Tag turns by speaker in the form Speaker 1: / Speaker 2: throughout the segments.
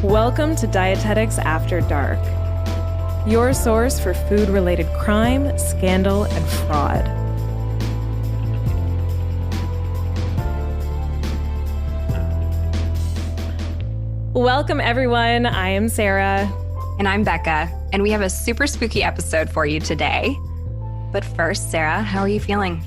Speaker 1: Welcome to Dietetics After Dark, your source for food-related crime, scandal, and fraud. Welcome, everyone. I am Sarah.
Speaker 2: And I'm Becca, and we have a super spooky episode for you today. But first, Sarah, how are you feeling?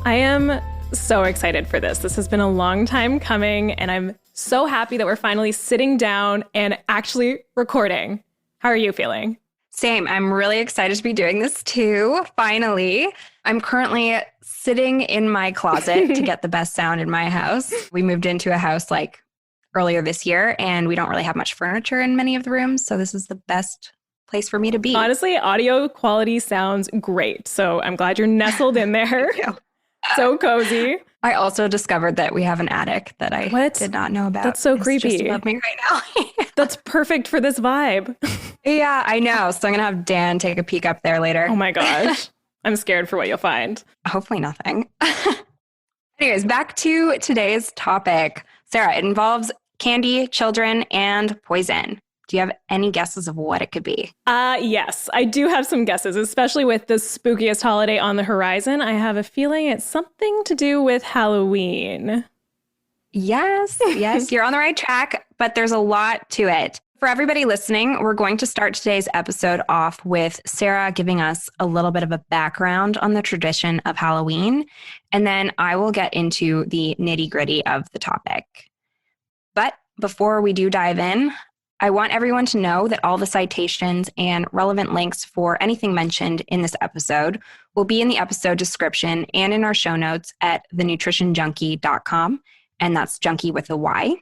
Speaker 1: I am so excited for this. This has been a long time coming, and I'm so happy that we're finally sitting down and actually recording. How are you feeling?
Speaker 2: Same. I'm really excited to be doing this too, finally. I'm currently sitting in my closet to get the best sound in my house. We moved into a house earlier this year, and we don't really have much furniture in many of the rooms, so this is the best place for me to be.
Speaker 1: Honestly, audio quality sounds great, so I'm glad you're nestled in there. So cozy.
Speaker 2: I also discovered that we have an attic that I did not know about.
Speaker 1: That's so creepy.
Speaker 2: Just above me right now.
Speaker 1: That's perfect for this vibe.
Speaker 2: Yeah, I know. So I'm going to have Dan take a peek up there later.
Speaker 1: Oh my gosh. I'm scared for what you'll find.
Speaker 2: Hopefully nothing. Anyways, back to today's topic. Sarah, it involves candy, children, and poison. Do you have any guesses of what it could be?
Speaker 1: Yes, I do have some guesses, especially with the spookiest holiday on the horizon. I have a feeling it's something to do with Halloween.
Speaker 2: Yes, you're on the right track, but there's a lot to it. For everybody listening, we're going to start today's episode off with Sarah giving us a little bit of a background on the tradition of Halloween, and then I will get into the nitty-gritty of the topic. But before we do dive in, I want everyone to know that all the citations and relevant links for anything mentioned in this episode will be in the episode description and in our show notes at thenutritionjunkie.com, and that's junkie with a Y.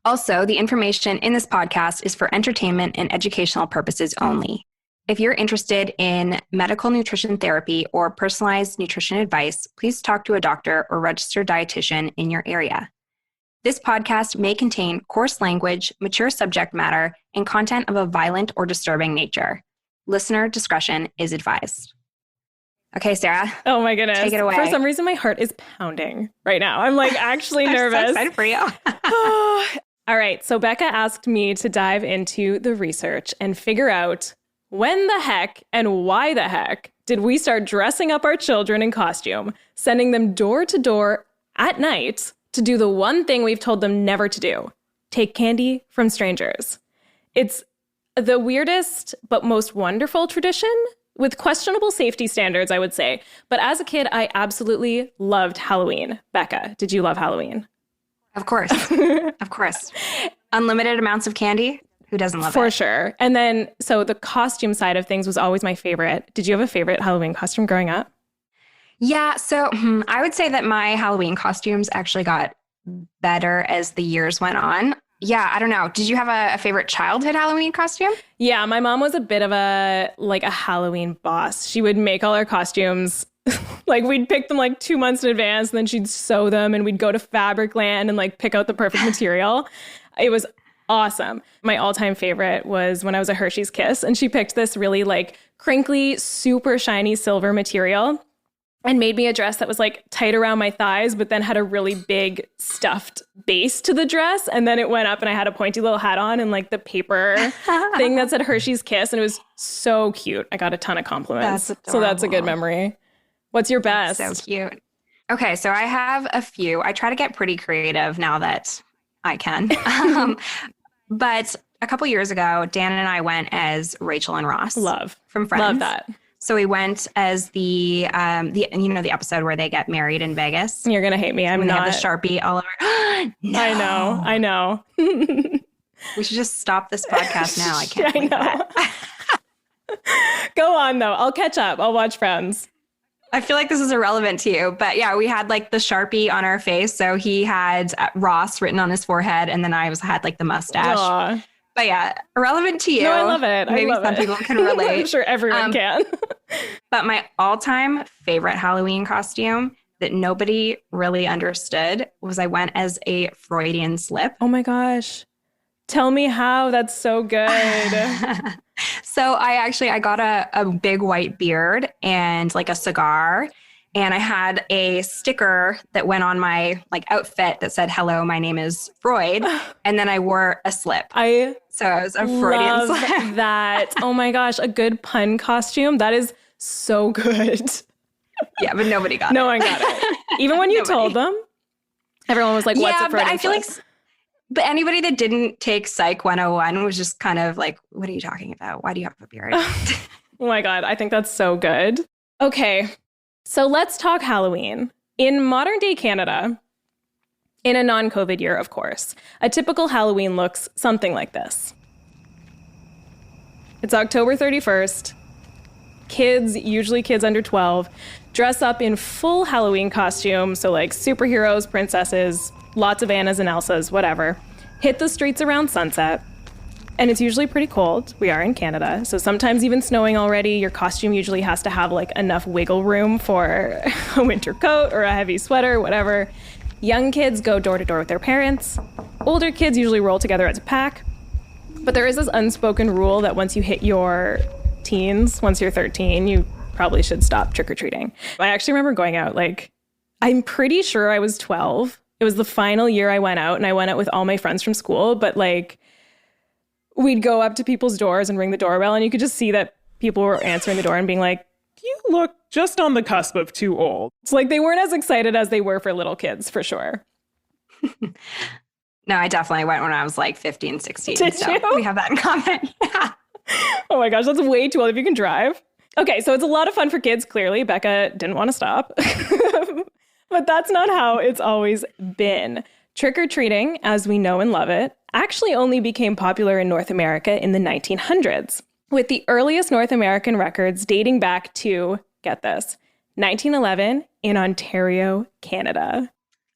Speaker 2: Also, the information in this podcast is for entertainment and educational purposes only. If you're interested in medical nutrition therapy or personalized nutrition advice, please talk to a doctor or registered dietitian in your area. This podcast may contain coarse language, mature subject matter, and content of a violent or disturbing nature. Listener discretion is advised. Okay, Sarah.
Speaker 1: Oh my goodness.
Speaker 2: Take it away.
Speaker 1: For some reason, my heart is pounding right now. I'm actually nervous.
Speaker 2: I'm so excited for you.
Speaker 1: All right. So Becca asked me to dive into the research and figure out when the heck and why the heck did we start dressing up our children in costume, sending them door to door at night to do the one thing we've told them never to do, take candy from strangers. It's the weirdest but most wonderful tradition with questionable safety standards, I would say. But as a kid, I absolutely loved Halloween. Becca, did you love Halloween?
Speaker 2: Of course. Of course. Unlimited amounts of candy. Who doesn't love it?
Speaker 1: For sure. And then, so the costume side of things was always my favorite. Did you have a favorite Halloween costume growing up?
Speaker 2: Yeah, so I would say that my Halloween costumes actually got better as the years went on. Yeah, I don't know. Did you have a favorite childhood Halloween costume?
Speaker 1: Yeah, my mom was a bit of a Halloween boss. She would make all our costumes. We'd pick them 2 months in advance, and then she'd sew them, and we'd go to Fabricland and pick out the perfect material. It was awesome. My all-time favorite was when I was a Hershey's Kiss, and she picked this really crinkly, super shiny silver material and made me a dress that was tight around my thighs, but then had a really big stuffed base to the dress. And then it went up and I had a pointy little hat on and the paper thing that said Hershey's Kiss. And it was so cute. I got a ton of compliments.
Speaker 2: That's
Speaker 1: so that's a good memory. What's your best?
Speaker 2: That's so cute. Okay, so I have a few. I try to get pretty creative now that I can. But a couple years ago, Dan and I went as Rachel and Ross.
Speaker 1: Love.
Speaker 2: From Friends.
Speaker 1: Love that.
Speaker 2: So we went as the episode where they get married in Vegas.
Speaker 1: You're going to hate me. I'm not.
Speaker 2: They have the Sharpie all over. No.
Speaker 1: I know.
Speaker 2: We should just stop this podcast now. I can't believe that.
Speaker 1: Go on, though. I'll catch up. I'll watch Friends.
Speaker 2: I feel like this is irrelevant to you, but yeah, we had the Sharpie on our face. So he had Ross written on his forehead, and then I had the mustache.
Speaker 1: Aww.
Speaker 2: But yeah, irrelevant to you.
Speaker 1: No, I love it.
Speaker 2: Maybe some people can relate.
Speaker 1: I'm sure everyone can.
Speaker 2: But my all-time favorite Halloween costume that nobody really understood was I went as a Freudian slip.
Speaker 1: Oh my gosh. Tell me how. That's so good.
Speaker 2: So I got a big white beard and a cigar. And I had a sticker that went on my outfit that said, "Hello, my name is Freud." And then I wore a slip. So I was a Freudian slip.
Speaker 1: That. Oh my gosh, a good pun costume. That is so good.
Speaker 2: Yeah, but nobody got it.
Speaker 1: No one got it. Even when you told them, everyone was like, what's a Freudian slip?
Speaker 2: But anybody that didn't take Psych 101 was just kind of like, what are you talking about? Why do you have a beard?
Speaker 1: Oh my God, I think that's so good. Okay, so let's talk Halloween. In modern day Canada, in a non-COVID year, of course, a typical Halloween looks something like this. It's October 31st. Kids, usually kids under 12, dress up in full Halloween costume, so like superheroes, princesses, lots of Annas and Elsas, whatever, hit the streets around sunset. And it's usually pretty cold. We are in Canada, so sometimes even snowing already. Your costume usually has to have like enough wiggle room for a winter coat or a heavy sweater, whatever. Young kids go door to door with their parents. Older kids usually roll together as a pack. But there is this unspoken rule that once you hit your teens, once you're 13, you probably should stop trick-or-treating. I actually remember going out, I'm pretty sure I was 12. It was the final year I went out, and I went out with all my friends from school, but we'd go up to people's doors and ring the doorbell, and you could just see that people were answering the door and being like, you look just on the cusp of too old. It's like they weren't as excited as they were for little kids, for sure.
Speaker 2: No, I definitely went when I was 15, 16.
Speaker 1: Did
Speaker 2: so
Speaker 1: you?
Speaker 2: We have that in common. Yeah.
Speaker 1: Oh my gosh, that's way too old if you can drive. Okay, so it's a lot of fun for kids, clearly. Becca didn't want to stop. But that's not how it's always been. Trick-or-treating, as we know and love it, actually only became popular in North America in the 1900s, with the earliest North American records dating back to, get this, 1911 in Ontario, Canada.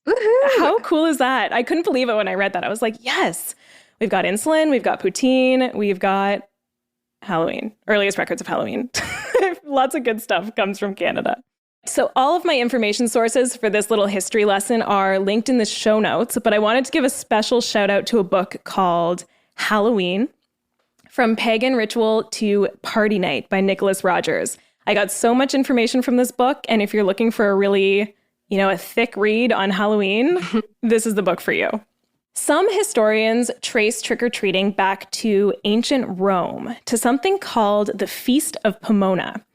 Speaker 2: Woohoo!
Speaker 1: How cool is that? I couldn't believe it when I read that. I was like, yes, we've got insulin, we've got poutine, we've got Halloween, earliest records of Halloween. Lots of good stuff comes from Canada. So all of my information sources for this little history lesson are linked in the show notes, but I wanted to give a special shout out to a book called Halloween, From Pagan Ritual to Party Night by Nicholas Rogers. I got so much information from this book, and if you're looking for a really, a thick read on Halloween, this is the book for you. Some historians trace trick-or-treating back to ancient Rome, to something called the Feast of Pomona.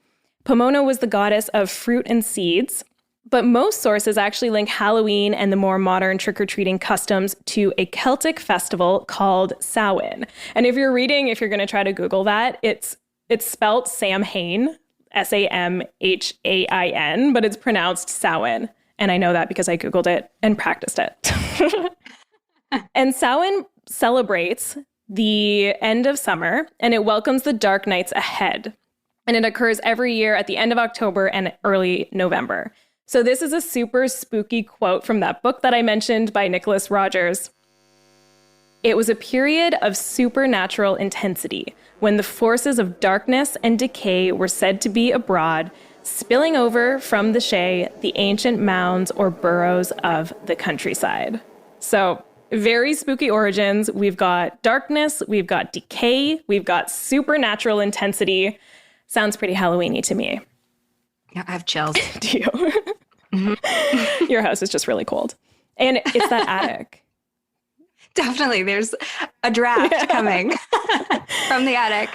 Speaker 1: Pomona was the goddess of fruit and seeds, but most sources actually link Halloween and the more modern trick-or-treating customs to a Celtic festival called Samhain. And if you're going to try to Google that, it's spelt Samhain, Samhain, but it's pronounced Samhain. And I know that because I Googled it and practiced it. And Samhain celebrates the end of summer, and it welcomes the dark nights ahead. And it occurs every year at the end of October and early November. So this is a super spooky quote from that book that I mentioned by Nicholas Rogers. It was a period of supernatural intensity when the forces of darkness and decay were said to be abroad, spilling over from the Shay, the ancient mounds or burrows of the countryside. So very spooky origins. We've got darkness, we've got decay, we've got supernatural intensity. Sounds pretty Halloween-y to me.
Speaker 2: Yeah, I have chills.
Speaker 1: Do you? Mm-hmm. Your house is just really cold. And it's that attic.
Speaker 2: Definitely. There's a draft coming from the attic.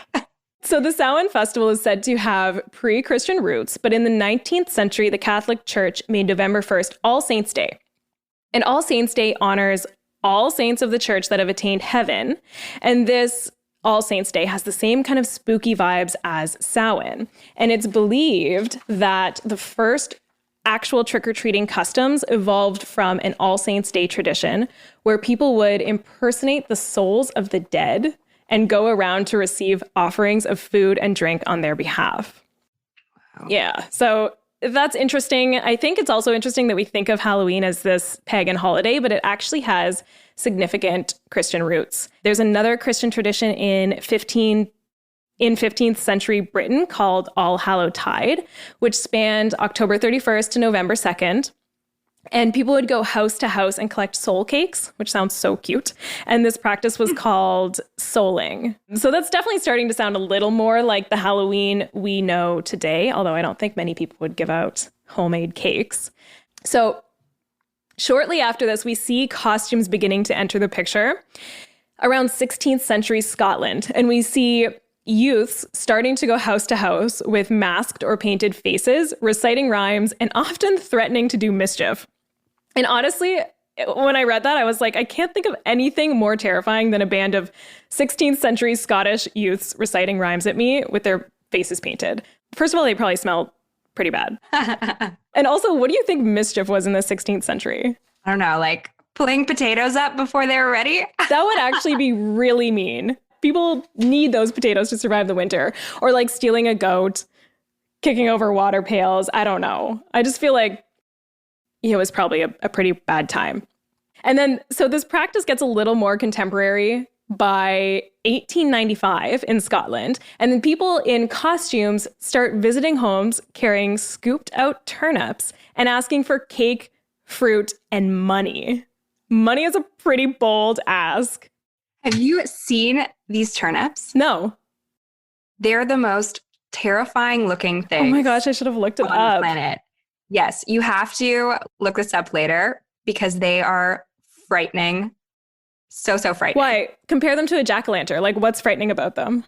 Speaker 1: So the Samhain festival is said to have pre-Christian roots, but in the 19th century, the Catholic Church made November 1st All Saints' Day. And All Saints' Day honors all saints of the church that have attained heaven. And this All Saints' Day has the same kind of spooky vibes as Samhain. And it's believed that the first actual trick-or-treating customs evolved from an All Saints' Day tradition where people would impersonate the souls of the dead and go around to receive offerings of food and drink on their behalf. Wow. Yeah, so that's interesting. I think it's also interesting that we think of Halloween as this pagan holiday, but it actually has significant Christian roots. There's another Christian tradition in 15th century Britain called All Hallowtide, which spanned October 31st to November 2nd. And people would go house to house and collect soul cakes, which sounds so cute. And this practice was called souling. So that's definitely starting to sound a little more like the Halloween we know today, although I don't think many people would give out homemade cakes. So shortly after this, we see costumes beginning to enter the picture around 16th century Scotland. And we see youths starting to go house to house with masked or painted faces, reciting rhymes, and often threatening to do mischief. And honestly, when I read that, I was like, I can't think of anything more terrifying than a band of 16th century Scottish youths reciting rhymes at me with their faces painted. First of all, they probably smell pretty bad. And also, what do you think mischief was in the 16th century?
Speaker 2: I don't know, like pulling potatoes up before they were ready?
Speaker 1: That would actually be really mean. People need those potatoes to survive the winter. Or like stealing a goat, kicking over water pails. I don't know. I just feel like it was probably a pretty bad time. And then, so this practice gets a little more contemporary by 1895 in Scotland. And then people in costumes start visiting homes carrying scooped out turnips and asking for cake, fruit, and money. Money is a pretty bold ask.
Speaker 2: Have you seen these turnips?
Speaker 1: No.
Speaker 2: They're the most terrifying looking things.
Speaker 1: Oh my gosh, I should have looked it
Speaker 2: on
Speaker 1: up.
Speaker 2: the planet. Yes, you have to look this up later because they are frightening. So frightening.
Speaker 1: Why? Compare them to a jack-o'-lantern. Like, what's frightening about them?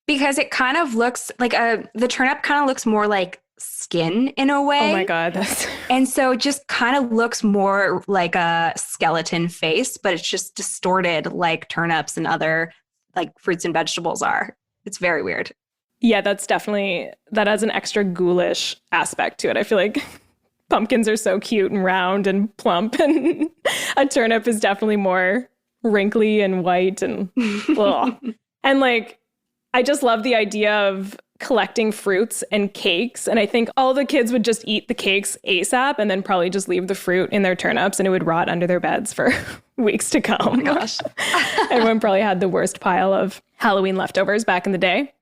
Speaker 2: Because it kind of looks like the turnip kind of looks more like skin in a way.
Speaker 1: Oh my God.
Speaker 2: And so it just kind of looks more like a skeleton face, but it's just distorted like turnips and other like fruits and vegetables are. It's very weird.
Speaker 1: Yeah, that has an extra ghoulish aspect to it. I feel like pumpkins are so cute and round and plump, and a turnip is definitely more wrinkly and white and ugh. And like, I just love the idea of collecting fruits and cakes. And I think all the kids would just eat the cakes ASAP and then probably just leave the fruit in their turnips and it would rot under their beds for weeks to come.
Speaker 2: Oh my gosh.
Speaker 1: Everyone probably had the worst pile of Halloween leftovers back in the day.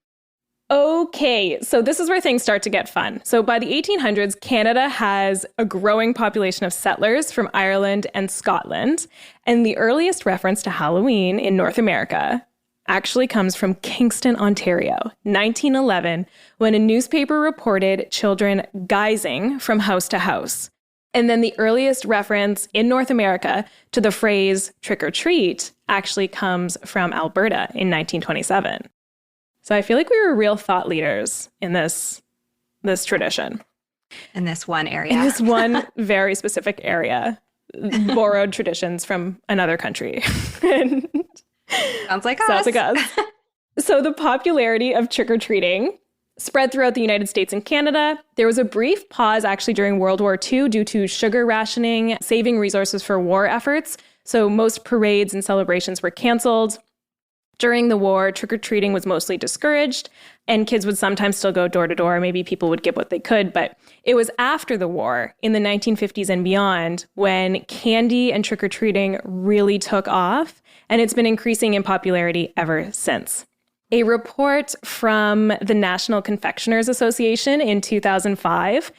Speaker 1: Okay, so this is where things start to get fun. So by the 1800s, Canada has a growing population of settlers from Ireland and Scotland. And the earliest reference to Halloween in North America actually comes from Kingston, Ontario, 1911, when a newspaper reported children guising from house to house. And then the earliest reference in North America to the phrase trick or treat actually comes from Alberta in 1927. So I feel like we were real thought leaders in this tradition.
Speaker 2: In this one area.
Speaker 1: In this one very specific area. Borrowed traditions from another country.
Speaker 2: Sounds like us.
Speaker 1: Sounds like us. So the popularity of trick-or-treating spread throughout the United States and Canada. There was a brief pause actually during World War II due to sugar rationing, saving resources for war efforts. So most parades and celebrations were canceled. During the war, trick-or-treating was mostly discouraged, and kids would sometimes still go door to door. Maybe people would give what they could, but it was after the war, in the 1950s and beyond, when candy and trick-or-treating really took off, and it's been increasing in popularity ever since. A report from the National Confectioners Association in 2005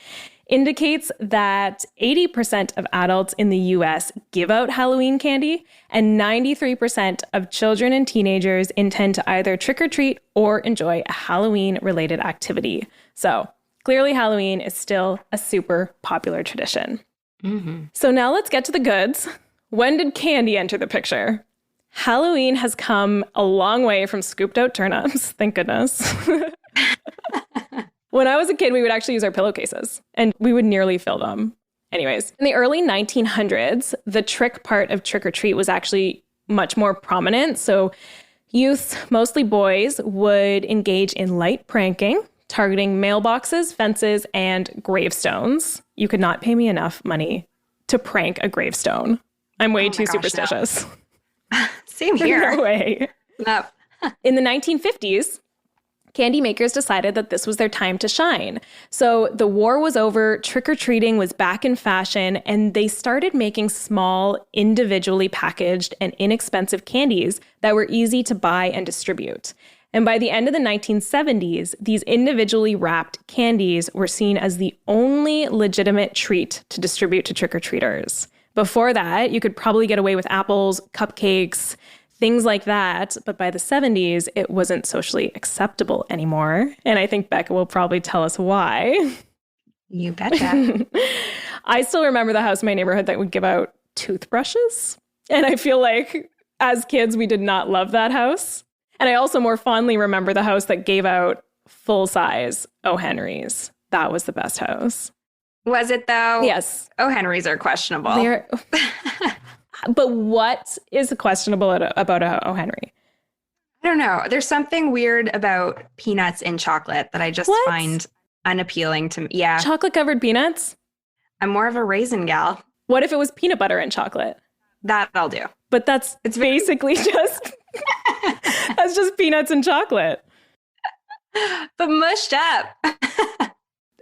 Speaker 1: indicates that 80% of adults in the US give out Halloween candy, and 93% of children and teenagers intend to either trick-or-treat or enjoy a Halloween-related activity. So clearly Halloween is still a super popular tradition. Mm-hmm. So now let's get to the goods. When did candy enter the picture? Halloween has come a long way from scooped out turnips, thank goodness. When I was a kid, we would actually use our pillowcases and we would nearly fill them. Anyways, in the early 1900s, the trick part of trick or treat was actually much more prominent. So youth, mostly boys, would engage in light pranking, targeting mailboxes, fences, and gravestones. You could not pay me enough money to prank a gravestone. I'm way too superstitious.
Speaker 2: No. Same here.
Speaker 1: No way.
Speaker 2: No.
Speaker 1: In the 1950s, candy makers decided that this was their time to shine. So the war was over, trick-or-treating was back in fashion, and they started making small, individually packaged and inexpensive candies that were easy to buy and distribute. And by the end of the 1970s, these individually wrapped candies were seen as the only legitimate treat to distribute to trick-or-treaters. Before that, you could probably get away with apples, cupcakes, things like that. But by the 70s, it wasn't socially acceptable anymore. And I think Becca will probably tell us why.
Speaker 2: You betcha.
Speaker 1: I still remember the house in my neighborhood that would give out toothbrushes. And I feel like as kids, we did not love that house. And I also more fondly remember the house that gave out full-size O. Henrys. That was the best house.
Speaker 2: Was it though?
Speaker 1: Yes.
Speaker 2: O. Henrys are questionable.
Speaker 1: But what is questionable about a O. Henry?
Speaker 2: I don't know. There's something weird about peanuts in chocolate that I just find unappealing to me. Yeah.
Speaker 1: Chocolate-covered peanuts?
Speaker 2: I'm more of a raisin gal.
Speaker 1: What if it was peanut butter and chocolate?
Speaker 2: That I'll do.
Speaker 1: But it's basically just that's just peanuts and chocolate.
Speaker 2: But mushed up.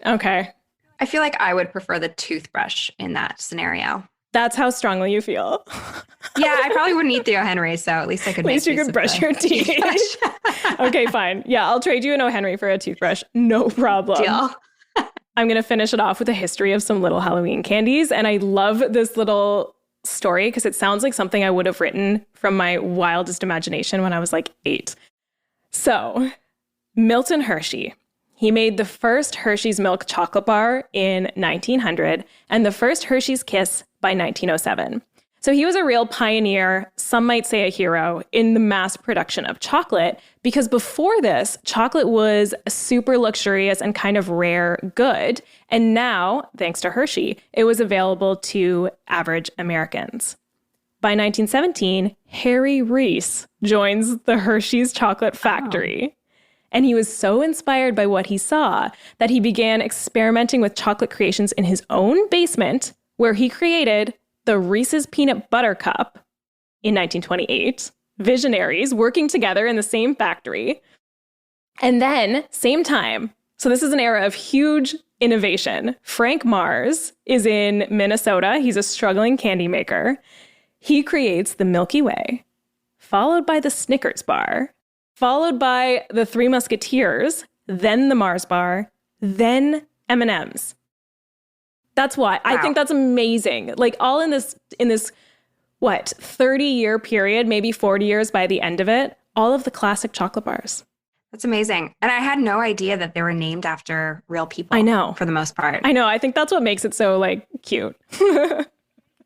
Speaker 1: Okay.
Speaker 2: I feel like I would prefer the toothbrush in that scenario.
Speaker 1: That's how strongly you feel.
Speaker 2: Yeah, I probably wouldn't eat the O. Henry, so at least I could.
Speaker 1: At least you could brush your teeth. Okay, fine. Yeah, I'll trade you an O. Henry for a toothbrush. No problem.
Speaker 2: Deal.
Speaker 1: I'm going to finish it off with a history of some little Halloween candies. And I love this little story because it sounds like something I would have written from my wildest imagination when I was like 8. So, Milton Hershey. He made the first Hershey's Milk chocolate bar in 1900 and the first Hershey's Kiss by 1907. So he was a real pioneer, some might say a hero, in the mass production of chocolate because before this, chocolate was a super luxurious and kind of rare good. And now, thanks to Hershey, it was available to average Americans. By 1917, Harry Reese joins the Hershey's chocolate factory. And he was so inspired by what he saw that he began experimenting with chocolate creations in his own basement, where he created the Reese's Peanut Butter Cup in 1928. Visionaries working together in the same factory. And then, same time, so this is an era of huge innovation. Frank Mars is in Minnesota. He's a struggling candy maker. He creates the Milky Way, followed by the Snickers bar, followed by the Three Musketeers, then the Mars bar, then M&Ms. That's why. Wow. I think that's amazing. Like all in this, 30-year period, maybe 40 years by the end of it, all of the classic chocolate bars.
Speaker 2: That's amazing. And I had no idea that they were named after real people.
Speaker 1: I know.
Speaker 2: For the most part.
Speaker 1: I know. I think that's what makes it so cute.
Speaker 2: It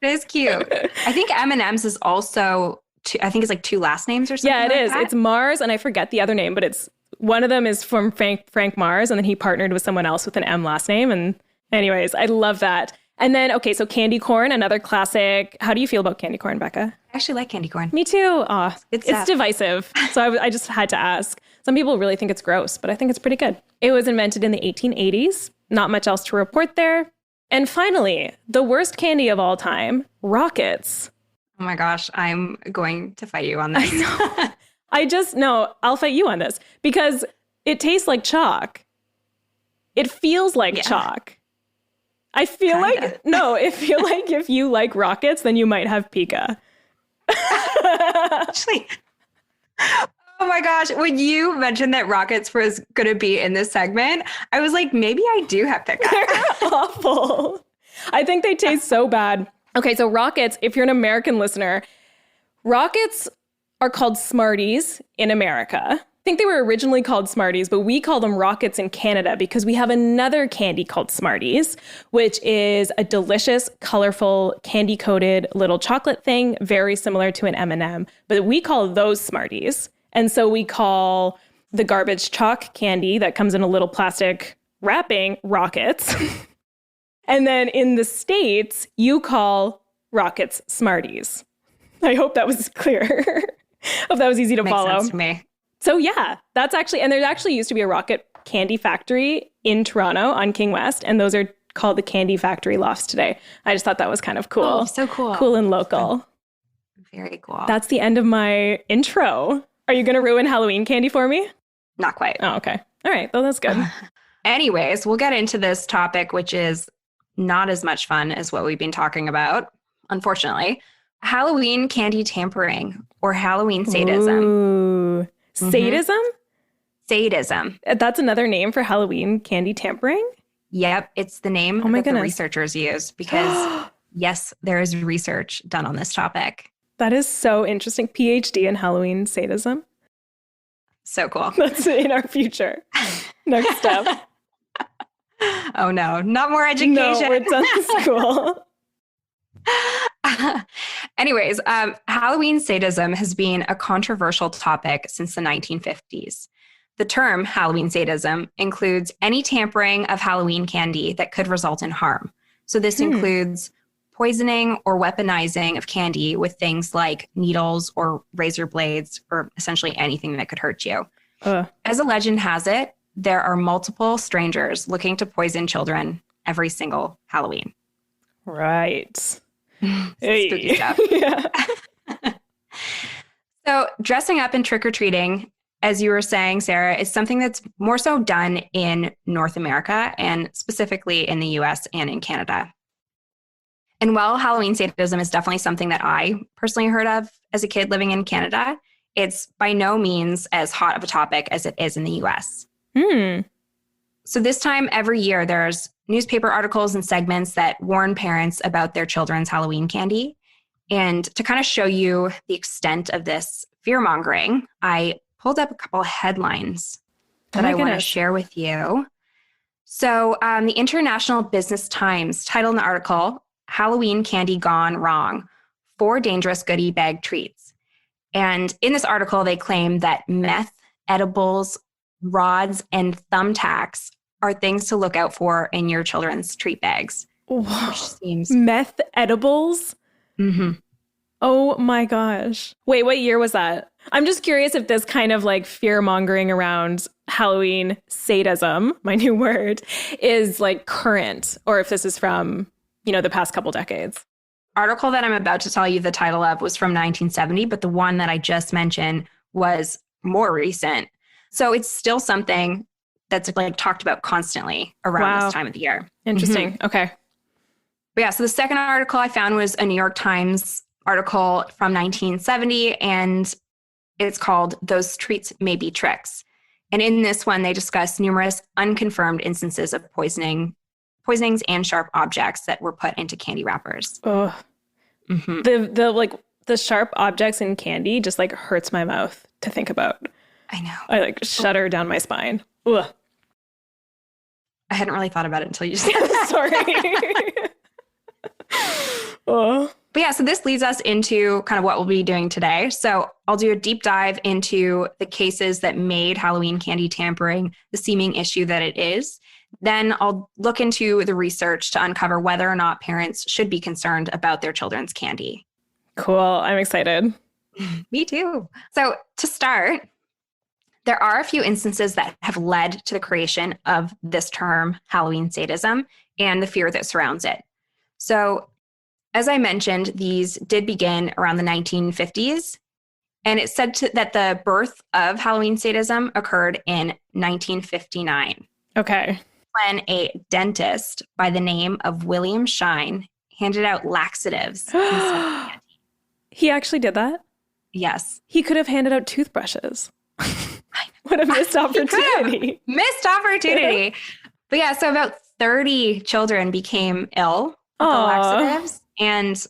Speaker 2: is cute. I think M&M's is also I think it's like 2 last names or something.
Speaker 1: Yeah, it
Speaker 2: like
Speaker 1: is.
Speaker 2: That.
Speaker 1: It's Mars, and I forget the other name, but it's one of them is from Frank Mars, and then he partnered with someone else with an M last name. And anyways, I love that. And then, okay, so candy corn, another classic. How do you feel about candy corn, Becca?
Speaker 2: I actually like candy corn.
Speaker 1: Me too. Oh, it's divisive. So I just had to ask. Some people really think it's gross, but I think it's pretty good. It was invented in the 1880s. Not much else to report there. And finally, the worst candy of all time, rockets.
Speaker 2: Oh my gosh, I'm going to fight you on this.
Speaker 1: I know. I'll fight you on this because it tastes like chalk. It feels like chalk. I feel like if you like rockets, then you might have pica.
Speaker 2: Actually, oh my gosh, when you mentioned that rockets was going to be in this segment, I was like, maybe I do have pica.
Speaker 1: They're awful. I think they taste so bad. Okay, so rockets, if you're an American listener, rockets are called Smarties in America. I think they were originally called Smarties, but we call them rockets in Canada because we have another candy called Smarties, which is a delicious, colorful, candy-coated little chocolate thing, very similar to an M&M. But we call those Smarties. And so we call the garbage chalk candy that comes in a little plastic wrapping rockets. And then in the States, you call rockets Smarties. I hope that was clear. Hope that was easy to follow.
Speaker 2: Makes sense to me.
Speaker 1: So yeah, that's actually, and there actually used to be a rocket candy factory in Toronto on King West, and those are called the Candy Factory Lofts today. I just thought that was kind of cool.
Speaker 2: Oh, so cool.
Speaker 1: Cool and local.
Speaker 2: Very cool.
Speaker 1: That's the end of my intro. Are you going to ruin Halloween candy for me?
Speaker 2: Not quite.
Speaker 1: Oh, okay. All right. Well, that's good.
Speaker 2: Anyways, we'll get into this topic, which is not as much fun as what we've been talking about, unfortunately. Halloween candy tampering or Halloween sadism.
Speaker 1: Ooh. Sadism?
Speaker 2: Sadism.
Speaker 1: That's another name for Halloween candy tampering?
Speaker 2: Yep. It's the name that the researchers use because, yes, there is research done on this topic.
Speaker 1: That is so interesting. PhD in Halloween sadism.
Speaker 2: So cool.
Speaker 1: That's in our future. Next step.
Speaker 2: Oh, no, not more education.
Speaker 1: No, we're done with school.
Speaker 2: Anyways, Halloween sadism has been a controversial topic since the 1950s. The term Halloween sadism includes any tampering of Halloween candy that could result in harm. So this includes poisoning or weaponizing of candy with things like needles or razor blades, or essentially anything that could hurt you. As a legend has it, there are multiple strangers looking to poison children every single Halloween.
Speaker 1: Right.
Speaker 2: Spooky stuff.
Speaker 1: Yeah.
Speaker 2: So dressing up and trick-or-treating, as you were saying, Sarah, is something that's more so done in North America and specifically in the US and in Canada. And while Halloween sadism is definitely something that I personally heard of as a kid living in Canada, it's by no means as hot of a topic as it is in the US. So this time every year, there's newspaper articles and segments that warn parents about their children's Halloween candy. And to kind of show you the extent of this fear-mongering, I pulled up a couple of headlines that I want to share with you. So the International Business Times titled an article, Halloween Candy Gone Wrong, 4 Dangerous Goodie Bag Treats. And in this article, they claim that meth, edibles, rods, and thumbtacks are things to look out for in your children's treat bags. Which seems...
Speaker 1: Meth edibles? Oh my gosh. Wait, what year was that? I'm just curious if this kind of like fear-mongering around Halloween sadism, my new word, is like current, or if this is from, the past couple decades.
Speaker 2: Article that I'm about to tell you the title of was from 1970, but the one that I just mentioned was more recent. So it's still something that's like talked about constantly around this time of the year.
Speaker 1: Interesting. Okay.
Speaker 2: But yeah, so the second article I found was a New York Times article from 1970, and it's called Those Treats May Be Tricks. And in this one, they discuss numerous unconfirmed instances of poisonings and sharp objects that were put into candy wrappers.
Speaker 1: Oh, the sharp objects in candy just like hurts my mouth to think about.
Speaker 2: I know.
Speaker 1: I like shudder down my spine. Ugh.
Speaker 2: I hadn't really thought about it until you said that.
Speaker 1: Sorry. Oh.
Speaker 2: But yeah, so this leads us into kind of what we'll be doing today. So I'll do a deep dive into the cases that made Halloween candy tampering the seeming issue that it is. Then I'll look into the research to uncover whether or not parents should be concerned about their children's candy.
Speaker 1: Cool. I'm excited.
Speaker 2: Me too. So to start, there are a few instances that have led to the creation of this term, Halloween sadism, and the fear that surrounds it. So as I mentioned, these did begin around the 1950s, and it's said that the birth of Halloween sadism occurred in 1959.
Speaker 1: Okay.
Speaker 2: When a dentist by the name of William Shine handed out laxatives.
Speaker 1: He actually did that?
Speaker 2: Yes.
Speaker 1: He could have handed out toothbrushes. What a missed opportunity.
Speaker 2: Missed opportunity. But yeah, so about 30 children became ill with the laxatives. And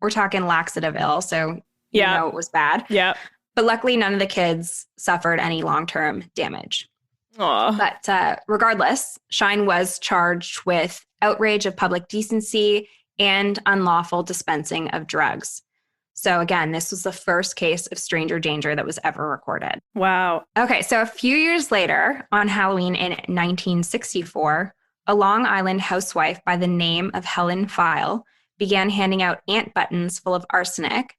Speaker 2: we're talking laxative ill, so you know it was bad.
Speaker 1: Yeah.
Speaker 2: But luckily, none of the kids suffered any long-term damage. But regardless, Shine was charged with outrage of public decency and unlawful dispensing of drugs. So again, this was the first case of stranger danger that was ever recorded.
Speaker 1: Wow.
Speaker 2: Okay, so a few years later, on Halloween in 1964, a Long Island housewife by the name of Helen File began handing out ant buttons full of arsenic,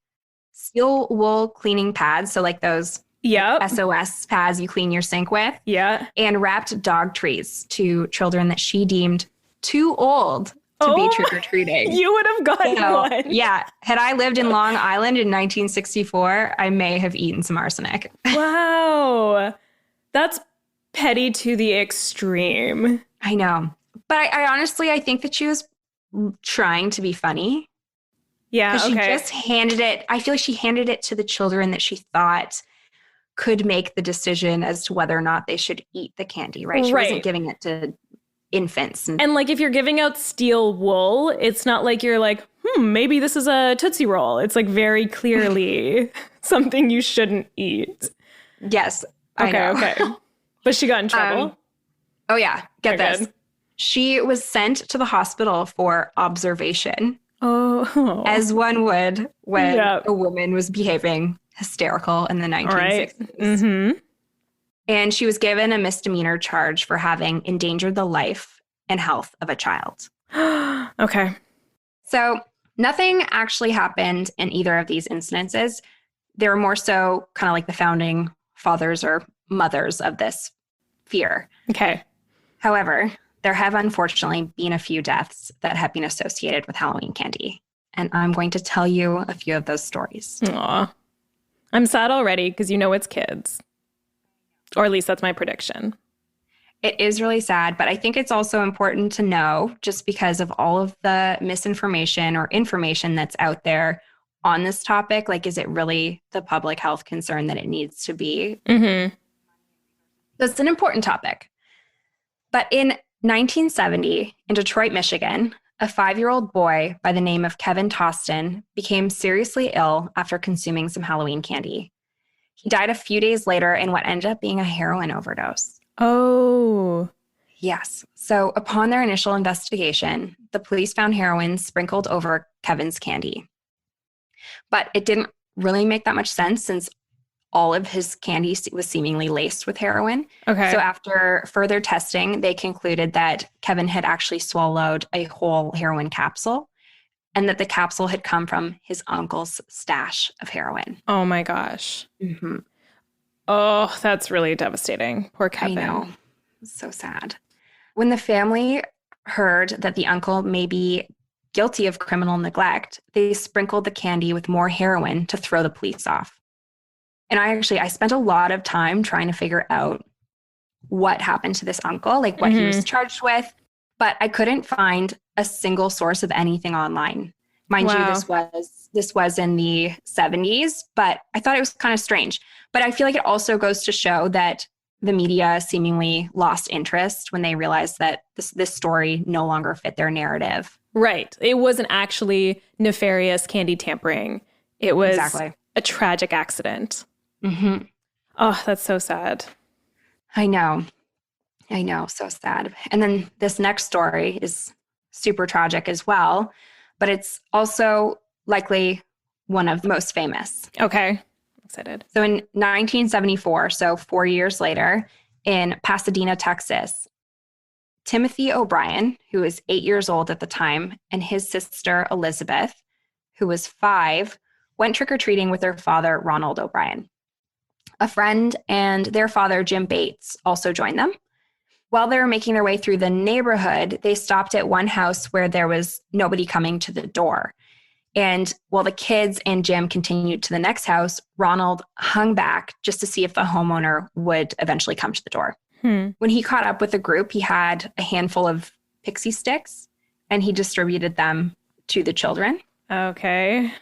Speaker 2: steel wool cleaning pads, so like those SOS pads you clean your sink with, and wrapped dog treats to children that she deemed too old to be trick-or-treating.
Speaker 1: You would have gotten one.
Speaker 2: Yeah. Had I lived in Long Island in 1964, I may have eaten some arsenic.
Speaker 1: Wow. That's petty to the extreme.
Speaker 2: I know. But I honestly, I think that she was trying to be funny.
Speaker 1: Yeah,
Speaker 2: because she just handed it, I feel like she handed it to the children that she thought could make the decision as to whether or not they should eat the candy, right? She wasn't giving it to infants.
Speaker 1: And like, if you're giving out steel wool, it's not like you're like, maybe this is a Tootsie Roll. It's like very clearly something you shouldn't eat.
Speaker 2: Yes, I know.
Speaker 1: Okay. But she got in trouble?
Speaker 2: Oh yeah, get this. Good. She was sent to the hospital for observation, as one would when a woman was behaving hysterical in the 1960s.
Speaker 1: Right. Mm-hmm.
Speaker 2: And she was given a misdemeanor charge for having endangered the life and health of a child.
Speaker 1: Okay.
Speaker 2: So nothing actually happened in either of these instances. They were more so kind of like the founding fathers or mothers of this fear.
Speaker 1: Okay.
Speaker 2: However, there have unfortunately been a few deaths that have been associated with Halloween candy. And I'm going to tell you a few of those stories.
Speaker 1: Aw. I'm sad already because you know it's kids. Or at least that's my prediction.
Speaker 2: It is really sad, but I think it's also important to know, just because of all of the misinformation or information that's out there on this topic, like, is it really the public health concern that it needs to be?
Speaker 1: Mm-hmm.
Speaker 2: That's an important topic. But in 1970, in Detroit, Michigan, a 5-year-old boy by the name of Kevin Toston became seriously ill after consuming some Halloween candy. He died a few days later in what ended up being a heroin overdose.
Speaker 1: Oh.
Speaker 2: Yes. So upon their initial investigation, the police found heroin sprinkled over Kevin's candy. But it didn't really make that much sense since all of his candy was seemingly laced with heroin.
Speaker 1: Okay.
Speaker 2: So after further testing, they concluded that Kevin had actually swallowed a whole heroin capsule and that the capsule had come from his uncle's stash of heroin.
Speaker 1: Oh my gosh.
Speaker 2: Mm-hmm.
Speaker 1: Oh, that's really devastating. Poor Kevin.
Speaker 2: I know. So sad. When the family heard that the uncle may be guilty of criminal neglect, they sprinkled the candy with more heroin to throw the police off. And I spent a lot of time trying to figure out what happened to this uncle, like what he was charged with, but I couldn't find a single source of anything online. Mind you, this was in the 70s, but I thought it was kind of strange. But I feel like it also goes to show that the media seemingly lost interest when they realized that this story no longer fit their narrative.
Speaker 1: Right. It wasn't actually nefarious candy tampering. It was a tragic accident.
Speaker 2: Mm-hmm.
Speaker 1: Oh, that's so sad.
Speaker 2: I know. So sad. And then this next story is super tragic as well, but it's also likely one of the most famous.
Speaker 1: Okay. Excited.
Speaker 2: So in 1974, so 4 years later, in Pasadena, Texas, Timothy O'Brien, who was 8 years old at the time, and his sister Elizabeth, who was 5, went trick-or-treating with their father, Ronald O'Brien. A friend and their father, Jim Bates, also joined them. While they were making their way through the neighborhood, they stopped at one house where there was nobody coming to the door. And while the kids and Jim continued to the next house, Ronald hung back just to see if the homeowner would eventually come to the door. When he caught up with the group, he had a handful of pixie sticks and he distributed them to the children.
Speaker 1: Okay.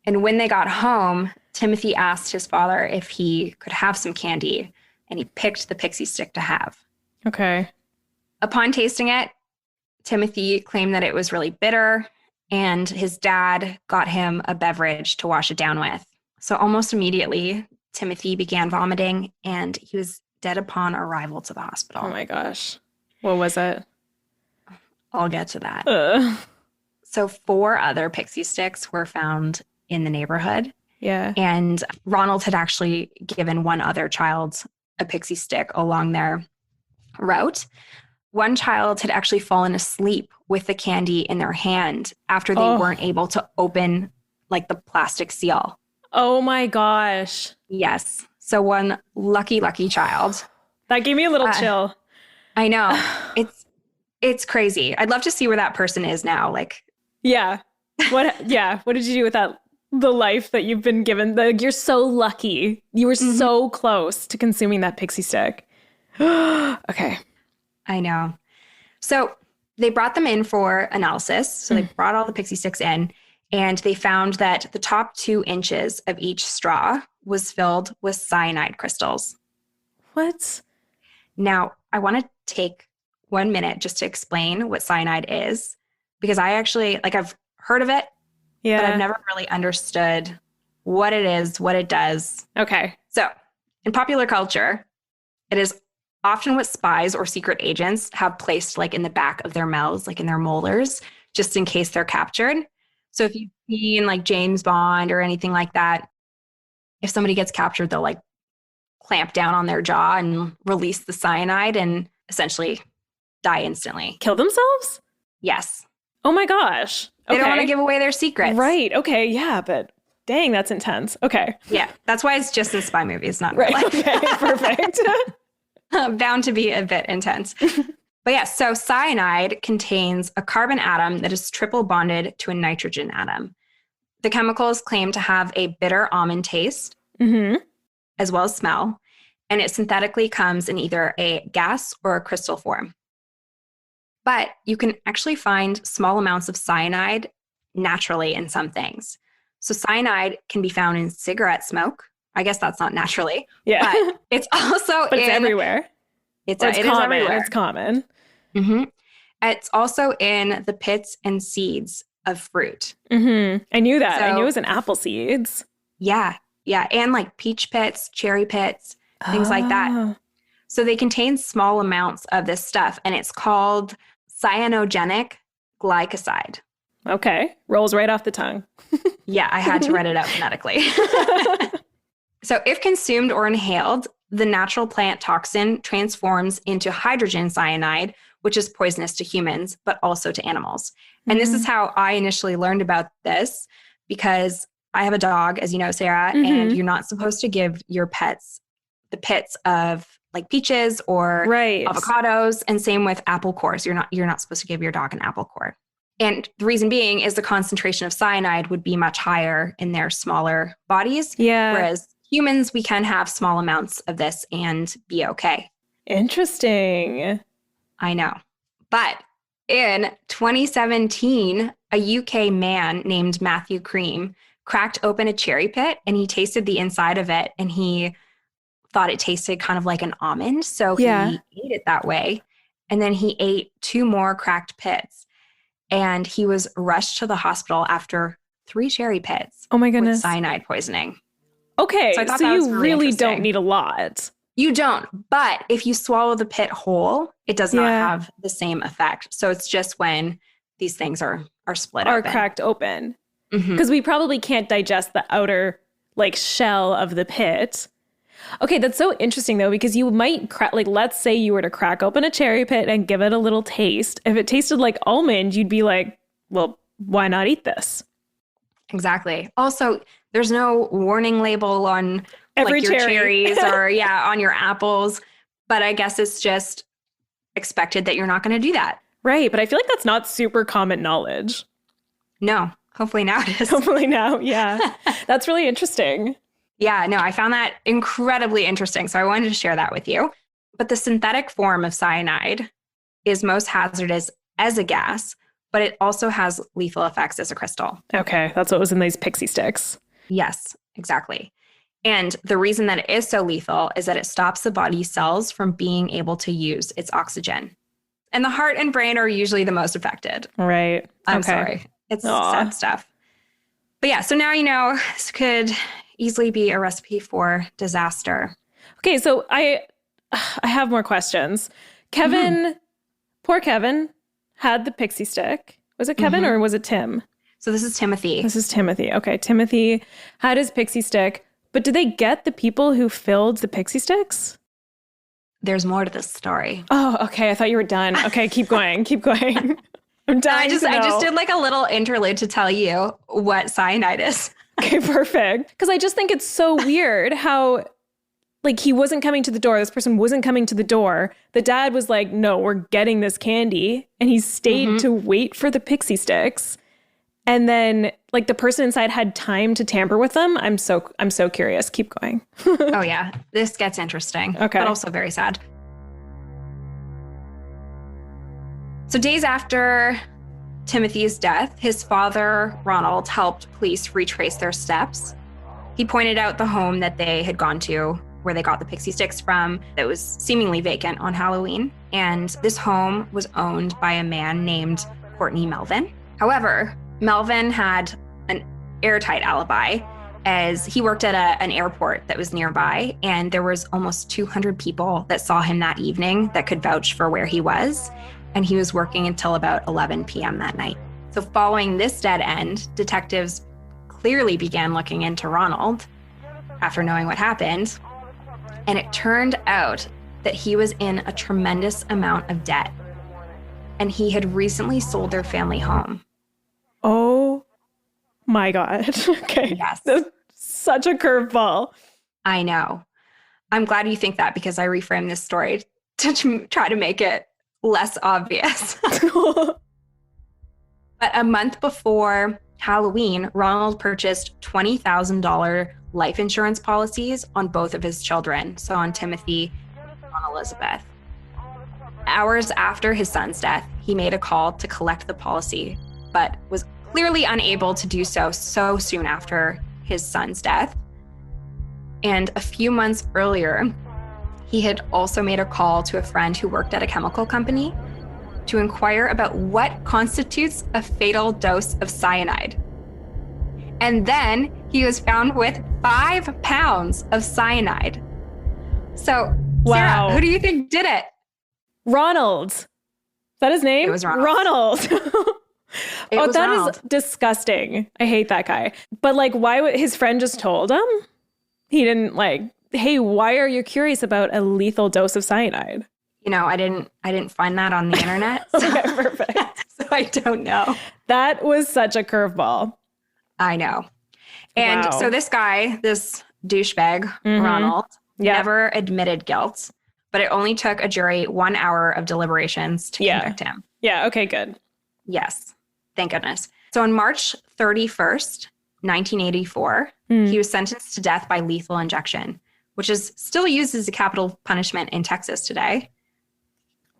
Speaker 2: And when they got home, Timothy asked his father if he could have some candy, and he picked the pixie stick to have.
Speaker 1: Okay.
Speaker 2: Upon tasting it, Timothy claimed that it was really bitter, and his dad got him a beverage to wash it down with. So almost immediately, Timothy began vomiting, and he was dead upon arrival to the hospital.
Speaker 1: Oh my gosh. What was it?
Speaker 2: I'll get to that. So 4 other pixie sticks were found in the neighborhood.
Speaker 1: Yeah.
Speaker 2: And Ronald had actually given one other child a pixie stick along their route. One child had actually fallen asleep with the candy in their hand after they weren't able to open like the plastic seal.
Speaker 1: Oh my gosh.
Speaker 2: Yes. So one lucky child.
Speaker 1: That gave me a little chill.
Speaker 2: I know. It's crazy. I'd love to see where that person is now. Like,
Speaker 1: yeah. What did you do with that? The life that you've been given. You're so lucky. You were so close to consuming that pixie stick. Okay.
Speaker 2: I know. So they brought them in for analysis. So they brought all the pixie sticks in, and they found that the top 2 inches of each straw was filled with cyanide crystals.
Speaker 1: What?
Speaker 2: Now, I want to take 1 minute just to explain what cyanide is, because I actually, I've heard of it, but I've never really understood what it is, what it does.
Speaker 1: Okay.
Speaker 2: So in popular culture, it is often what spies or secret agents have placed like in the back of their mouths, like in their molars, just in case they're captured. So if you've seen like James Bond or anything like that, if somebody gets captured, they'll like clamp down on their jaw and release the cyanide and essentially die instantly.
Speaker 1: Kill themselves?
Speaker 2: Yes.
Speaker 1: Oh my gosh.
Speaker 2: They don't want to give away their secrets.
Speaker 1: Right. Okay. Yeah. But dang, that's intense. Okay.
Speaker 2: Yeah. That's why it's just in spy movies, not
Speaker 1: right.
Speaker 2: real life.
Speaker 1: Okay. Perfect.
Speaker 2: Bound to be a bit intense. But yeah, so cyanide contains a carbon atom that is triple bonded to a nitrogen atom. The chemical is claimed to have a bitter almond taste, as well as smell, and it synthetically comes in either a gas or a crystal form. But you can actually find small amounts of cyanide naturally in some things. So cyanide can be found in cigarette smoke. I guess that's not naturally.
Speaker 1: Yeah.
Speaker 2: But it's also
Speaker 1: but it's everywhere.
Speaker 2: It
Speaker 1: is
Speaker 2: common.
Speaker 1: Everywhere. It's common.
Speaker 2: It's also in the pits and seeds of fruit.
Speaker 1: I knew that.
Speaker 2: So,
Speaker 1: I knew it was in apple seeds.
Speaker 2: Yeah. Yeah. And like peach pits, cherry pits, things like that. So they contain small amounts of this stuff, and it's called cyanogenic glycoside.
Speaker 1: Okay. Rolls right off the tongue.
Speaker 2: Yeah, I had to write it out phonetically. So if consumed or inhaled, the natural plant toxin transforms into hydrogen cyanide, which is poisonous to humans, but also to animals. And this is how I initially learned about this, because I have a dog, as you know, Sarah, and you're not supposed to give your pets the pits of like peaches or avocados, and same with apple cores. You're not supposed to give your dog an apple core. And the reason being is the concentration of cyanide would be much higher in their smaller bodies. Yeah. Whereas humans, we can have small amounts of this and be okay.
Speaker 1: Interesting.
Speaker 2: I know. But in 2017, a UK man named Matthew Cream cracked open a cherry pit and he tasted the inside of it and he thought it tasted kind of like an almond. So he ate it that way. And then he ate 2 more cracked pits. And he was rushed to the hospital after 3 cherry pits.
Speaker 1: Oh my goodness.
Speaker 2: With cyanide poisoning.
Speaker 1: Okay, so you really don't need a lot.
Speaker 2: You don't. But if you swallow the pit whole, it does not have the same effect. So it's just when these things are split open.
Speaker 1: Are cracked open. Because we probably can't digest the outer like shell of the pit. Okay, that's so interesting though, because you might let's say you were to crack open a cherry pit and give it a little taste. If it tasted like almond, you'd be like, well, why not eat this?
Speaker 2: Exactly. Also, there's no warning label on
Speaker 1: every
Speaker 2: your cherries or on your apples, but I guess it's just expected that you're not going to do that.
Speaker 1: Right, but I feel like that's not super common knowledge.
Speaker 2: No, hopefully now it is.
Speaker 1: Hopefully now, yeah. That's really interesting.
Speaker 2: Yeah, no, I found that incredibly interesting. So I wanted to share that with you. But the synthetic form of cyanide is most hazardous as a gas, but it also has lethal effects as a crystal.
Speaker 1: Okay, that's what was in these pixie sticks.
Speaker 2: Yes, exactly. And the reason that it is so lethal is that it stops the body's cells from being able to use its oxygen. And the heart and brain are usually the most affected.
Speaker 1: Right.
Speaker 2: I'm sorry. It's sad stuff. But yeah, so now you know this could easily be a recipe for disaster.
Speaker 1: Okay, so I have more questions. Kevin, poor Kevin, had the pixie stick. Was it Kevin or was it Tim?
Speaker 2: So this is Timothy.
Speaker 1: This is Timothy. Okay, Timothy had his pixie stick, but did they get the people who filled the pixie sticks?
Speaker 2: There's more to this story.
Speaker 1: Oh, okay. I thought you were done. Okay, keep going. Keep going. I'm dying.
Speaker 2: I just did like a little interlude to tell you what cyanide is.
Speaker 1: Okay, perfect. Because I just think it's so weird how, like, he wasn't coming to the door. This person wasn't coming to the door. The dad was like, no, we're getting this candy. And he stayed to wait for the pixie sticks. And then, like, the person inside had time to tamper with them. I'm so curious. Keep going.
Speaker 2: Oh, yeah. This gets interesting.
Speaker 1: Okay.
Speaker 2: But also very sad. So days after Timothy's death, his father, Ronald, helped police retrace their steps. He pointed out the home that they had gone to, where they got the pixie sticks from, that was seemingly vacant on Halloween. And this home was owned by a man named Courtney Melvin. However, Melvin had an airtight alibi, as he worked at an airport that was nearby, and there was almost 200 people that saw him that evening that could vouch for where he was. And he was working until about 11 p.m. that night. So following this dead end, detectives clearly began looking into Ronald after knowing what happened. And it turned out that he was in a tremendous amount of debt. And he had recently sold their family home.
Speaker 1: Oh my God. Okay.
Speaker 2: Yes.
Speaker 1: That's such a curveball.
Speaker 2: I know. I'm glad you think that, because I reframed this story to try to make it less obvious. But a month before Halloween, Ronald purchased $20,000 life insurance policies on both of his children, so on Timothy and on Elizabeth. Hours after his son's death, he made a call to collect the policy, but was clearly unable to do so soon after his son's death. And a few months earlier, he had also made a call to a friend who worked at a chemical company to inquire about what constitutes a fatal dose of cyanide. And then he was found with 5 pounds of cyanide. So,
Speaker 1: wow.
Speaker 2: Sarah, who do you think did it?
Speaker 1: Ronald. Is that his name?
Speaker 2: It was Ronald.
Speaker 1: Ronald.
Speaker 2: That
Speaker 1: Ronald. Is disgusting. I hate that guy. But like, why would his friend just told him? He didn't like, hey, why are you curious about a lethal dose of cyanide?
Speaker 2: You know, I didn't find that on the internet. So,
Speaker 1: okay, perfect.
Speaker 2: So I don't know.
Speaker 1: That was such a curveball.
Speaker 2: I know. And
Speaker 1: wow.
Speaker 2: So this guy, this douchebag, Ronald, never admitted guilt, but it only took a jury 1 hour of deliberations to convict him.
Speaker 1: Yeah, okay, good.
Speaker 2: Yes, thank goodness. So on March 31st, 1984, he was sentenced to death by lethal injection, which is still used as a capital punishment in Texas today.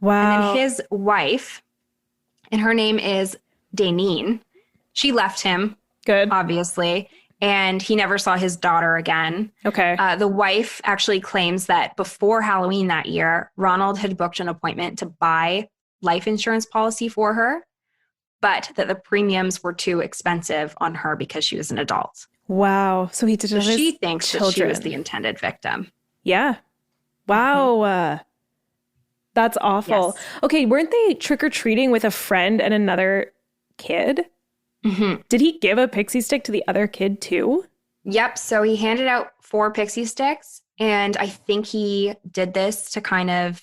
Speaker 1: Wow.
Speaker 2: And then his wife, and her name is Daneen, she left him.
Speaker 1: Good.
Speaker 2: Obviously. And he never saw his daughter again.
Speaker 1: Okay.
Speaker 2: The wife actually claims that before Halloween that year, Ronald had booked an appointment to buy life insurance policy for her, but that the premiums were too expensive on her because she was an adult.
Speaker 1: Wow. So he did it.
Speaker 2: So she thinks that she was the intended victim.
Speaker 1: Yeah. Wow. That's awful.
Speaker 2: Yes.
Speaker 1: Okay. Weren't they trick-or-treating with a friend and another kid?
Speaker 2: Mm-hmm.
Speaker 1: Did he give a pixie stick to the other kid too?
Speaker 2: Yep. So he handed out 4 pixie sticks, and I think he did this to kind of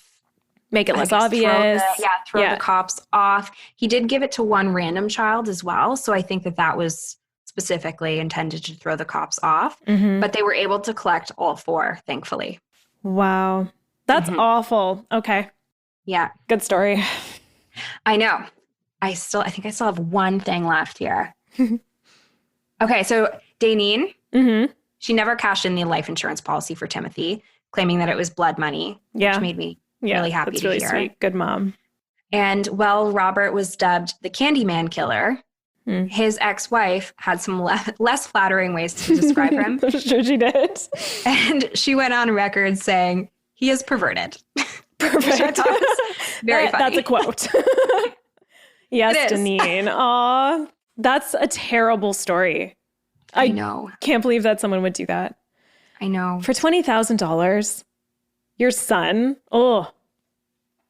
Speaker 1: make it less obvious.
Speaker 2: Throw the cops off. He did give it to one random child as well. So I think that was specifically intended to throw the cops off.
Speaker 1: Mm-hmm.
Speaker 2: But they were able to collect all 4, thankfully.
Speaker 1: Wow. That's awful. Okay.
Speaker 2: Yeah.
Speaker 1: Good story.
Speaker 2: I know. I think I still have one thing left here. Okay. So Daneen, she never cashed in the life insurance policy for Timothy, claiming that it was blood money, which made me really happy
Speaker 1: that's
Speaker 2: to
Speaker 1: really
Speaker 2: hear.
Speaker 1: Sweet. Good mom.
Speaker 2: And while Robert was dubbed the Candyman killer, his ex-wife had some less flattering ways to describe him.
Speaker 1: I'm sure she did.
Speaker 2: And she went on record saying, he is perverted.
Speaker 1: Perfect.
Speaker 2: Very funny.
Speaker 1: That's a quote. Yes, Daneen. Aw, that's a terrible story.
Speaker 2: I know.
Speaker 1: Can't believe that someone would do that.
Speaker 2: I know.
Speaker 1: For $20,000, your son. Oh,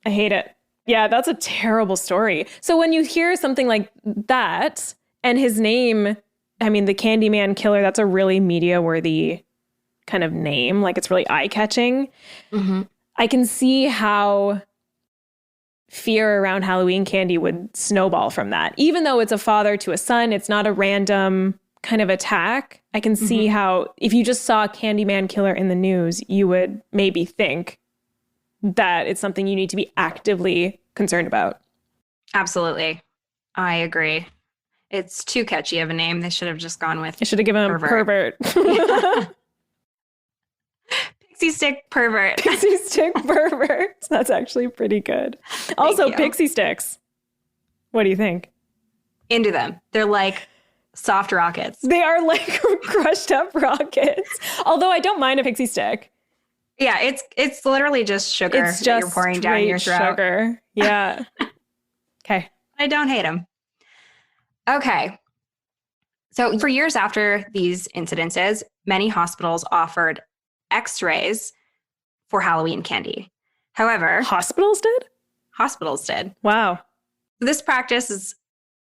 Speaker 1: I hate it. Yeah, that's a terrible story. So when you hear something like that and his name, I mean, the Candyman killer, that's a really media-worthy kind of name. Like, it's really eye-catching. Mm-hmm. I can see how fear around Halloween candy would snowball from that. Even though it's a father to a son, it's not a random kind of attack. I can see how if you just saw a Candyman killer in the news, you would maybe think that it's something you need to be actively concerned about.
Speaker 2: Absolutely. I agree. It's too catchy of a name. They should have just gone with
Speaker 1: I should have given him pervert.
Speaker 2: Pixie stick pervert.
Speaker 1: Pixie stick pervert. That's actually pretty good. Also, pixie sticks. What do you think?
Speaker 2: Into them. They're like soft rockets.
Speaker 1: They are like crushed up rockets. Although I don't mind a pixie stick.
Speaker 2: Yeah, it's literally just sugar
Speaker 1: it's just
Speaker 2: that you're pouring down your throat.
Speaker 1: Sugar. Yeah. Okay.
Speaker 2: I don't hate them. Okay. So for years after these incidences, many hospitals offered X-rays for Halloween candy. However,
Speaker 1: Hospitals did?
Speaker 2: hospitals did.
Speaker 1: Wow.
Speaker 2: This practice is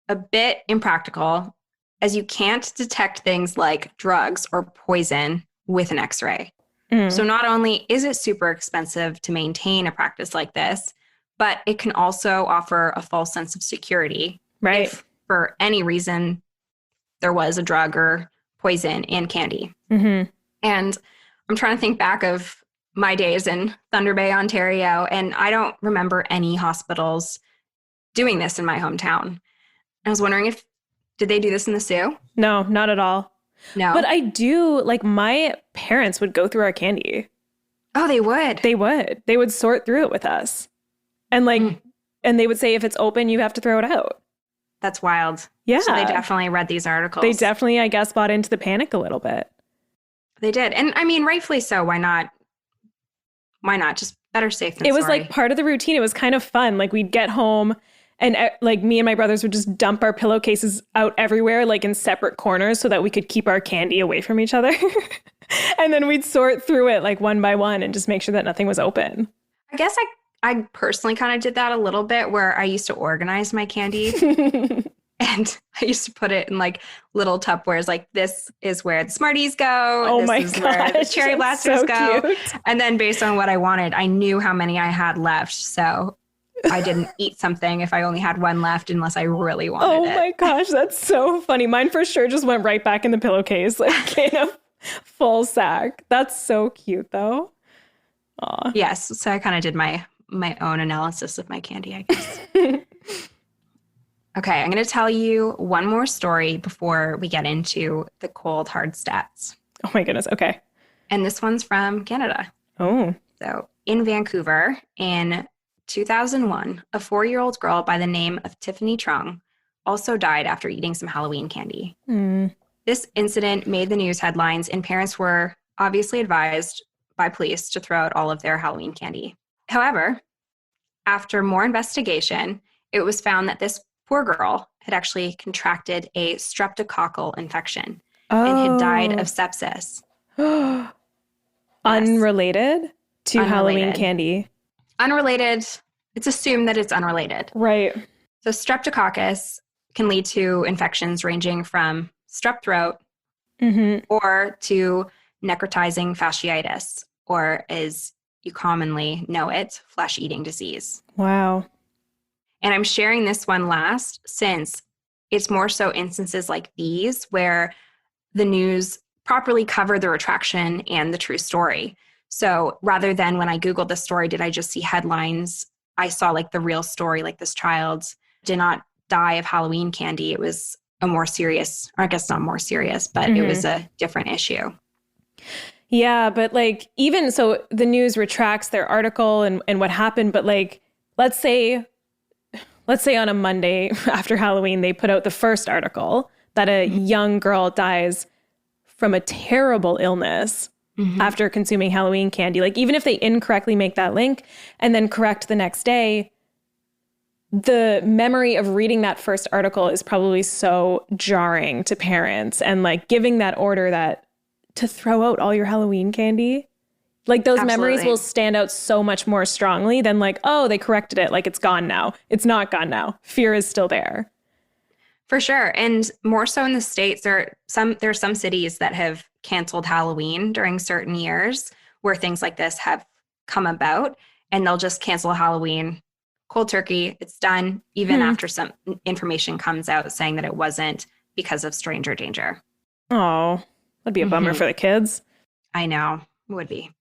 Speaker 2: a bit impractical as you can't detect things like drugs or poison with an X-ray. So not only is it super expensive to maintain a practice like this, but it can also offer a false sense of security.
Speaker 1: Right.
Speaker 2: If for any reason there was a drug or poison in candy.
Speaker 1: Mm-hmm.
Speaker 2: And I'm trying to think back of my days in Thunder Bay, Ontario, and I don't remember any hospitals doing this in my hometown. I was wondering did they do this in the Sioux?
Speaker 1: No, not at all.
Speaker 2: No.
Speaker 1: But I do, like, my parents would go through our candy.
Speaker 2: Oh, they would?
Speaker 1: They would. They would sort through it with us. And and they would say, if it's open, you have to throw it out.
Speaker 2: That's wild.
Speaker 1: Yeah.
Speaker 2: So they definitely read these articles.
Speaker 1: They definitely, I guess, bought into the panic a little bit.
Speaker 2: They did. And I mean, rightfully so. Why not? Why not? Just better safe than sorry.
Speaker 1: It was like part of the routine. It was kind of fun. Like we'd get home and like me and my brothers would just dump our pillowcases out everywhere, like in separate corners so that we could keep our candy away from each other. And then we'd sort through it like one by one and just make sure that nothing was open.
Speaker 2: I guess I personally kind of did that a little bit where I used to organize my candy. And I used to put it in like little Tupperwares, like this is where the Smarties go.
Speaker 1: Oh
Speaker 2: this
Speaker 1: my
Speaker 2: is
Speaker 1: gosh,
Speaker 2: where the Cherry Blasters
Speaker 1: so
Speaker 2: go.
Speaker 1: cute.
Speaker 2: And then based on what I wanted, I knew how many I had left. So I didn't eat something if I only had one left unless I really wanted it.
Speaker 1: Oh my gosh, that's so funny. Mine for sure just went right back in the pillowcase, like in a full sack. That's so cute though. Aw.
Speaker 2: Yes. So I kind of did my own analysis of my candy, I guess. Okay, I'm going to tell you one more story before we get into the cold, hard stats.
Speaker 1: Oh my goodness. Okay.
Speaker 2: And this one's from Canada.
Speaker 1: Oh.
Speaker 2: So in Vancouver in 2001, a 4-year-old girl by the name of Tiffany Trung also died after eating some Halloween candy. This incident made the news headlines, and parents were obviously advised by police to throw out all of their Halloween candy. However, after more investigation, it was found that this poor girl had actually contracted a streptococcal infection and had died of sepsis.
Speaker 1: Unrelated to Halloween candy.
Speaker 2: Unrelated. It's assumed that it's unrelated.
Speaker 1: Right.
Speaker 2: So streptococcus can lead to infections ranging from strep throat or to necrotizing fasciitis, or as you commonly know it, flesh-eating disease.
Speaker 1: Wow.
Speaker 2: And I'm sharing this one last since it's more so instances like these where the news properly covered the retraction and the true story. So rather than when I Googled the story, did I just see headlines? I saw like the real story, like this child did not die of Halloween candy. It was a more serious, or I guess not more serious, but it was a different issue.
Speaker 1: Yeah, but like even so the news retracts their article and what happened, but like let's say on a Monday after Halloween, they put out the first article that a young girl dies from a terrible illness after consuming Halloween candy. Like, even if they incorrectly make that link and then correct the next day, the memory of reading that first article is probably so jarring to parents, and like giving that order that to throw out all your Halloween candy. Like those memories will stand out so much more strongly than like, oh, they corrected it. Like it's gone now. It's not gone now. Fear is still there.
Speaker 2: For sure. And more so in the States, there are some cities that have canceled Halloween during certain years where things like this have come about, and they'll just cancel Halloween, cold turkey, it's done, even after some information comes out saying that it wasn't because of stranger danger.
Speaker 1: Oh, that'd be a bummer for the kids.
Speaker 2: I know, it would be.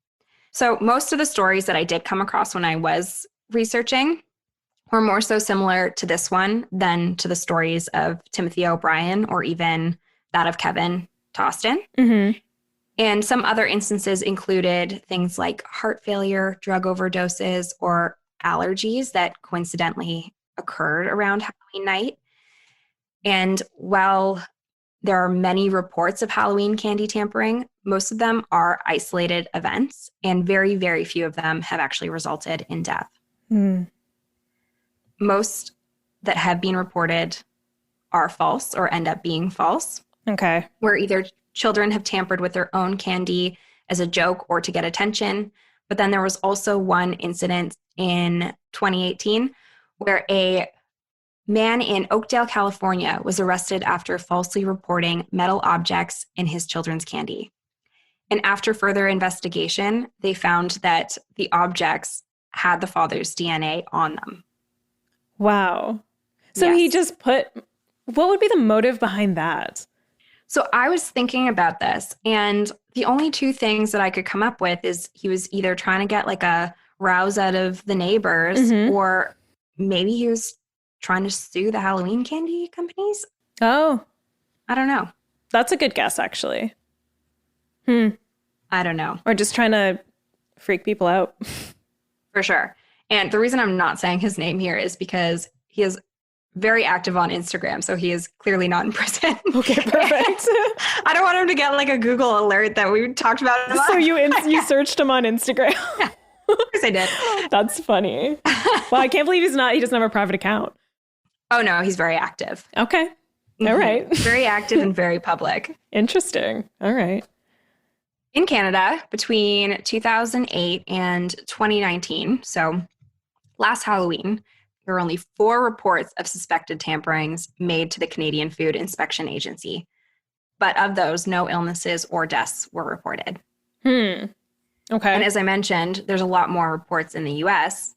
Speaker 2: So most of the stories that I did come across when I was researching were more so similar to this one than to the stories of Timothy O'Brien or even that of Kevin Toston. And some other instances included things like heart failure, drug overdoses, or allergies that coincidentally occurred around Halloween night. And while there are many reports of Halloween candy tampering, most of them are isolated events, and very, very few of them have actually resulted in death. Most that have been reported are false or end up being false.
Speaker 1: Okay.
Speaker 2: where either children have tampered with their own candy as a joke or to get attention. But then there was also one incident in 2018 where a man in Oakdale, California was arrested after falsely reporting metal objects in his children's candy. And after further investigation, they found that the objects had the father's DNA on them.
Speaker 1: Wow. So he just what would be the motive behind that?
Speaker 2: So I was thinking about this, and the only two things that I could come up with is he was either trying to get like a rouse out of the neighbors, or maybe he was trying to sue the Halloween candy companies.
Speaker 1: Oh.
Speaker 2: I don't know.
Speaker 1: That's a good guess, actually.
Speaker 2: I don't know.
Speaker 1: Or just trying to freak people out.
Speaker 2: For sure. And the reason I'm not saying his name here is because he is very active on Instagram, so he is clearly not in prison.
Speaker 1: Okay, perfect.
Speaker 2: I don't want him to get like a Google alert that we talked about him.
Speaker 1: So you searched him on Instagram?
Speaker 2: Yeah, of course I did.
Speaker 1: That's funny. Well, I can't believe he doesn't have a private account.
Speaker 2: Oh no, he's very active.
Speaker 1: Okay. All right.
Speaker 2: Very active and very public.
Speaker 1: Interesting. All right.
Speaker 2: In Canada, between 2008 and 2019, so last Halloween, there were only 4 reports of suspected tamperings made to the Canadian Food Inspection Agency. But of those, no illnesses or deaths were reported.
Speaker 1: Okay.
Speaker 2: And as I mentioned, there's a lot more reports in the US.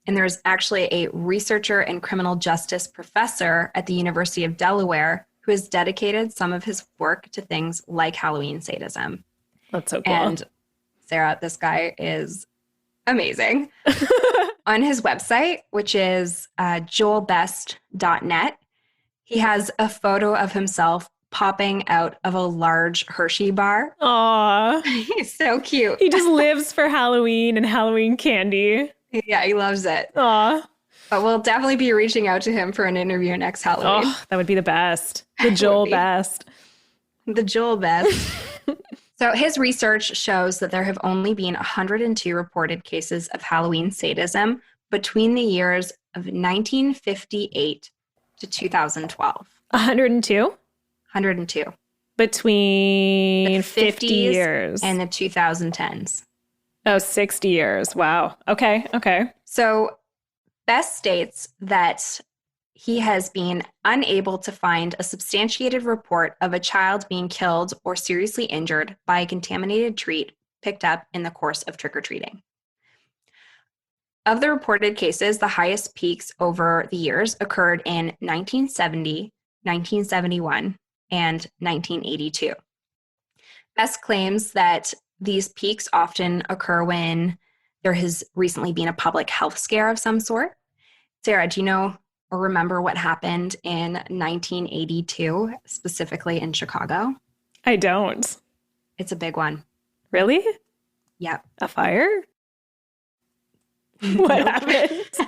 Speaker 2: And there's actually a researcher and criminal justice professor at the University of Delaware who has dedicated some of his work to things like Halloween sadism.
Speaker 1: That's so cool.
Speaker 2: And Sarah, this guy is amazing. On his website, which is joelbest.net, he has a photo of himself popping out of a large Hershey bar.
Speaker 1: Aw.
Speaker 2: He's so cute.
Speaker 1: He just lives for Halloween and Halloween candy.
Speaker 2: Yeah, he loves it.
Speaker 1: Aw.
Speaker 2: But we'll definitely be reaching out to him for an interview next Halloween.
Speaker 1: Oh, that would be the best. The Joel Best.
Speaker 2: The Joel Best. So his research shows that there have only been 102 reported cases of Halloween sadism between the years of 1958 to 2012.
Speaker 1: 102?
Speaker 2: 102.
Speaker 1: Between
Speaker 2: The
Speaker 1: 50 years.
Speaker 2: and the 2010s.
Speaker 1: Oh, 60 years. Wow. Okay. Okay.
Speaker 2: So Best states that he has been unable to find a substantiated report of a child being killed or seriously injured by a contaminated treat picked up in the course of trick-or-treating. Of the reported cases, the highest peaks over the years occurred in 1970, 1971, and 1982. Best claims that these peaks often occur when there has recently been a public health scare of some sort. Sarah, do you know or remember what happened in 1982, specifically in Chicago?
Speaker 1: I don't.
Speaker 2: It's a big one.
Speaker 1: Really?
Speaker 2: Yep.
Speaker 1: A fire? What happened?
Speaker 2: So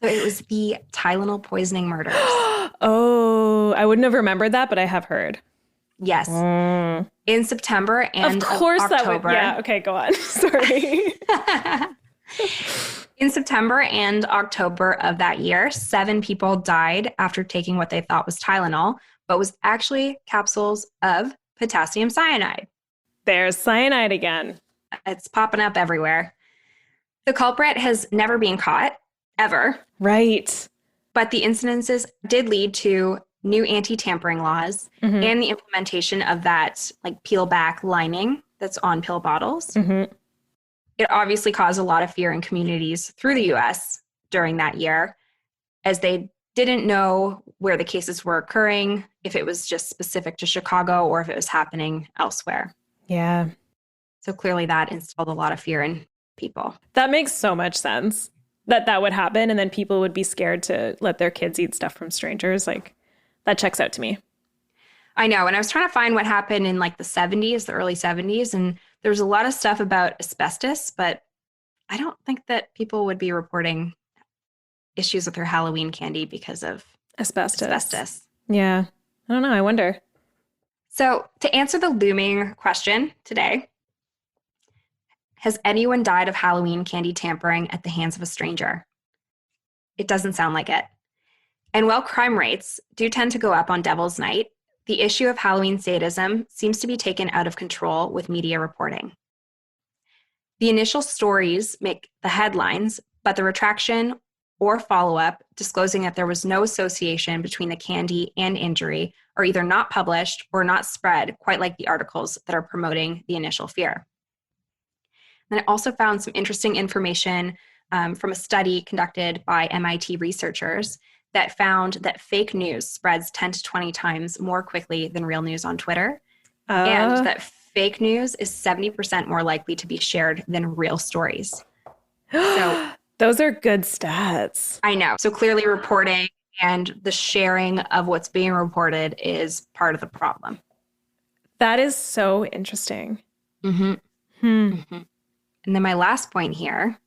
Speaker 2: it was the Tylenol poisoning murders.
Speaker 1: Oh, I wouldn't have remembered that, but I have heard.
Speaker 2: Yes. In September and
Speaker 1: of course
Speaker 2: October.
Speaker 1: that would. Yeah. Okay, go on. Sorry.
Speaker 2: In September and October of that year, 7 people died after taking what they thought was Tylenol, but was actually capsules of potassium cyanide.
Speaker 1: There's cyanide again.
Speaker 2: It's popping up everywhere. The culprit has never been caught, ever.
Speaker 1: Right.
Speaker 2: But the incidences did lead to new anti-tampering laws and the implementation of that like peel back lining that's on pill bottles. It obviously caused a lot of fear in communities through the US during that year, as they didn't know where the cases were occurring, if it was just specific to Chicago or if it was happening elsewhere.
Speaker 1: Yeah.
Speaker 2: So clearly that instilled a lot of fear in people.
Speaker 1: That makes so much sense that would happen. And then people would be scared to let their kids eat stuff from strangers. Like, that checks out to me.
Speaker 2: I know. And I was trying to find what happened in like the 70s, the early 70s. And there's a lot of stuff about asbestos, but I don't think that people would be reporting issues with their Halloween candy because of asbestos.
Speaker 1: Yeah. I don't know. I wonder.
Speaker 2: So to answer the looming question today, has anyone died of Halloween candy tampering at the hands of a stranger? It doesn't sound like it. And while crime rates do tend to go up on Devil's Night, the issue of Halloween sadism seems to be taken out of control with media reporting. The initial stories make the headlines, but the retraction or follow-up disclosing that there was no association between the candy and injury are either not published or not spread quite like the articles that are promoting the initial fear. And I also found some interesting information from a study conducted by MIT researchers that found that fake news spreads 10 to 20 times more quickly than real news on Twitter, and that fake news is 70% more likely to be shared than real stories. So
Speaker 1: those are good stats.
Speaker 2: I know. So clearly reporting and the sharing of what's being reported is part of the problem.
Speaker 1: That is so interesting.
Speaker 2: Mm-hmm. Mm-hmm. And then my last point here,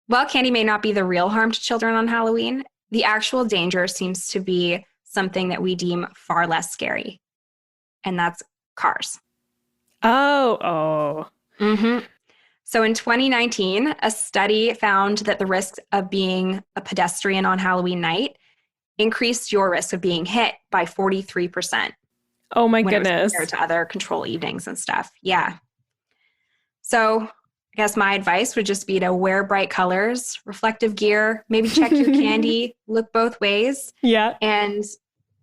Speaker 2: while candy may not be the real harm to children on Halloween, the actual danger seems to be something that we deem far less scary, and that's cars.
Speaker 1: Oh.
Speaker 2: Mm-hmm. So in 2019, a study found that the risk of being a pedestrian on Halloween night increased your risk of being hit by 43%.
Speaker 1: Oh my goodness.
Speaker 2: Compared to other control evenings and stuff. Yeah. So I guess my advice would just be to wear bright colors, reflective gear, maybe check your candy, look both ways.
Speaker 1: Yeah.
Speaker 2: And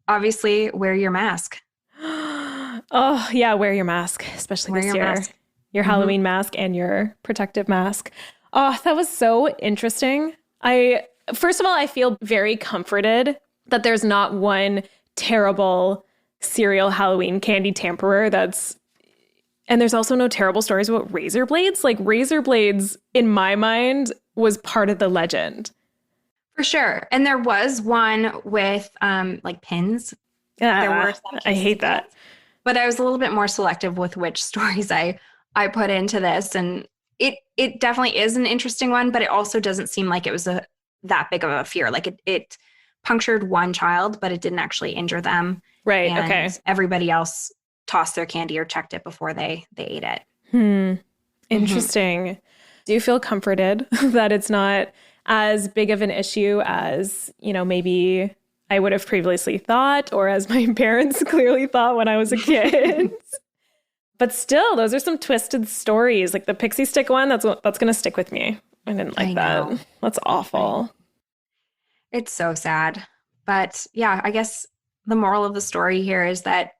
Speaker 2: obviously wear your mask.
Speaker 1: Oh, yeah, wear your mask, especially
Speaker 2: Wear
Speaker 1: this
Speaker 2: your
Speaker 1: year.
Speaker 2: mask.
Speaker 1: Your Halloween mask and your protective mask. Oh, that was so interesting. First of all, I feel very comforted that there's not one terrible serial Halloween candy tamperer and there's also no terrible stories about razor blades. Like razor blades, in my mind, was part of the legend.
Speaker 2: For sure. And there was one with like pins. There were some
Speaker 1: I hate that.
Speaker 2: But I was a little bit more selective with which stories I put into this. And it definitely is an interesting one, but it also doesn't seem like it was that big of a fear. Like it punctured one child, but it didn't actually injure them.
Speaker 1: Right,
Speaker 2: and
Speaker 1: okay.
Speaker 2: Everybody else tossed their candy or checked it before they ate it.
Speaker 1: Interesting. Mm-hmm. Do you feel comforted that it's not as big of an issue as, maybe I would have previously thought, or as my parents clearly thought when I was a kid? But still, those are some twisted stories. Like the pixie stick one, that's going to stick with me. I didn't like that. That's awful.
Speaker 2: It's so sad. But yeah, I guess the moral of the story here is that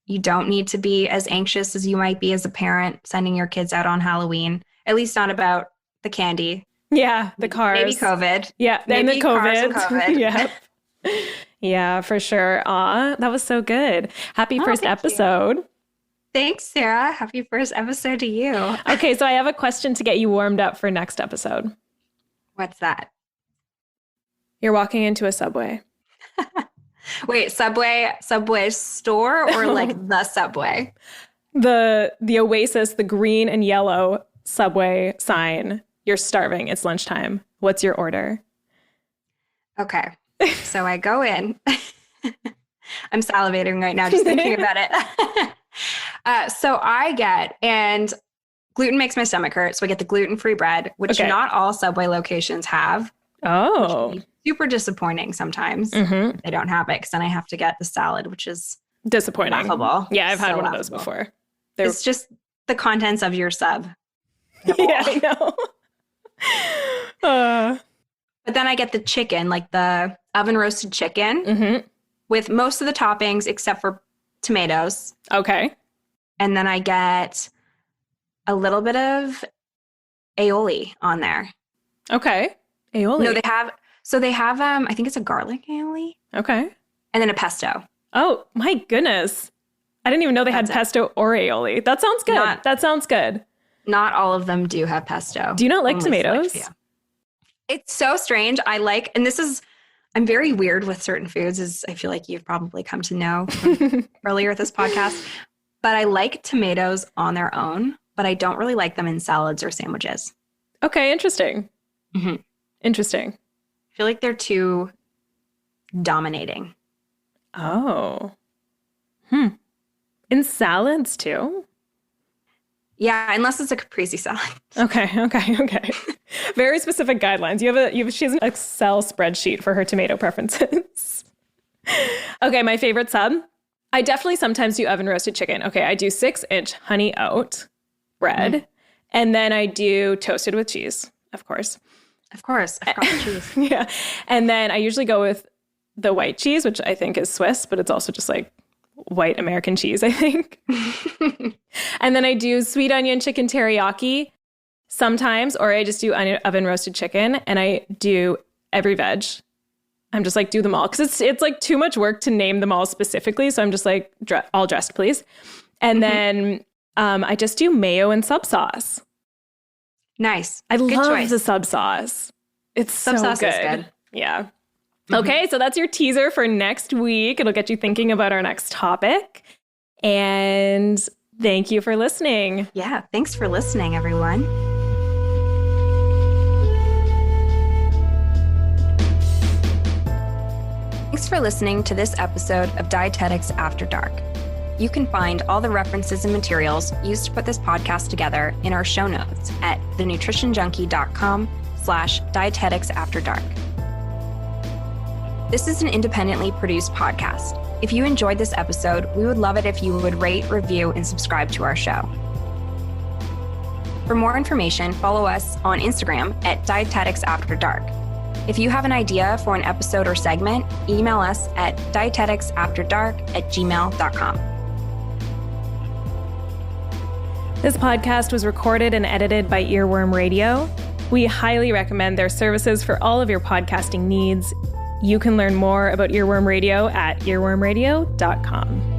Speaker 2: you don't need to be as anxious as you might be as a parent sending your kids out on Halloween, at least not about the candy.
Speaker 1: Yeah, the cars.
Speaker 2: Maybe COVID.
Speaker 1: Yeah,
Speaker 2: maybe
Speaker 1: and the COVID.
Speaker 2: Cars and COVID.
Speaker 1: Yeah. Yeah, for sure. Aw, that was so good. Happy first episode.
Speaker 2: You. Thanks, Sarah. Happy first episode to you.
Speaker 1: Okay, so I have a question to get you warmed up for next episode.
Speaker 2: What's that?
Speaker 1: You're walking into a Subway.
Speaker 2: Wait, Subway store or like the Subway?
Speaker 1: The Oasis, the green and yellow Subway sign. You're starving. It's lunchtime. What's your order?
Speaker 2: Okay. So I go in. I'm salivating right now just thinking about it. So I get, and gluten makes my stomach hurt. So I get the gluten-free bread, which not all Subway locations have.
Speaker 1: Oh.
Speaker 2: Which can be super disappointing sometimes.
Speaker 1: Mm-hmm.
Speaker 2: If they don't have it, because then I have to get the salad, which is
Speaker 1: disappointing.
Speaker 2: laughable.
Speaker 1: Yeah, I've had
Speaker 2: so
Speaker 1: one of
Speaker 2: laughable.
Speaker 1: those before.
Speaker 2: It's just the contents of your sub.
Speaker 1: Yeah, I know.
Speaker 2: But then I get the chicken, like the oven roasted chicken with most of the toppings except for tomatoes.
Speaker 1: Okay.
Speaker 2: And then I get a little bit of aioli on there.
Speaker 1: Okay. Aioli.
Speaker 2: No, they have I think it's a garlic aioli.
Speaker 1: Okay.
Speaker 2: And then a pesto.
Speaker 1: Oh, my goodness. I didn't even know they had pesto or aioli. That sounds good. That sounds good.
Speaker 2: Not all of them do have pesto.
Speaker 1: Do you not like tomatoes?
Speaker 2: It's so strange. And I'm very weird with certain foods, as I feel like you've probably come to know from earlier with this podcast. But I like tomatoes on their own, but I don't really like them in salads or sandwiches.
Speaker 1: Okay, interesting.
Speaker 2: Mm-hmm.
Speaker 1: Interesting.
Speaker 2: I feel like they're too dominating.
Speaker 1: Oh. In salads too?
Speaker 2: Yeah, unless it's a caprese salad.
Speaker 1: Okay. Very specific guidelines. She has an Excel spreadsheet for her tomato preferences. Okay, my favorite sub, I definitely sometimes do oven roasted chicken. Okay, I do 6-inch honey oat bread, and then I do toasted with cheese, of course.
Speaker 2: Of course, I've got the cheese.
Speaker 1: Yeah. And then I usually go with the white cheese, which I think is Swiss, but it's also just like white American cheese, I think. And then I do sweet onion chicken teriyaki sometimes, or I just do oven roasted chicken, and I do every veg. I'm just like, do them all. Because it's like too much work to name them all specifically. So I'm just like, all dressed, please. And then I just do mayo and sub sauce.
Speaker 2: Nice.
Speaker 1: I
Speaker 2: Good
Speaker 1: love
Speaker 2: choice.
Speaker 1: the sub sauce. It's
Speaker 2: Sub
Speaker 1: so
Speaker 2: sauce
Speaker 1: good.
Speaker 2: is good.
Speaker 1: Yeah. Okay, so that's your teaser for next week. It'll get you thinking about our next topic. And thank you for listening.
Speaker 2: Yeah, thanks for listening, everyone. Thanks for listening to this episode of Dietetics After Dark. You can find all the references and materials used to put this podcast together in our show notes at thenutritionjunkie.com/dieteticsafterdark. This is an independently produced podcast. If you enjoyed this episode, we would love it if you would rate, review, and subscribe to our show. For more information, follow us on Instagram at dieteticsafterdark. If you have an idea for an episode or segment, email us at dieteticsafterdark@gmail.com.
Speaker 1: This podcast was recorded and edited by Earworm Radio. We highly recommend their services for all of your podcasting needs. You can learn more about Earworm Radio at earwormradio.com.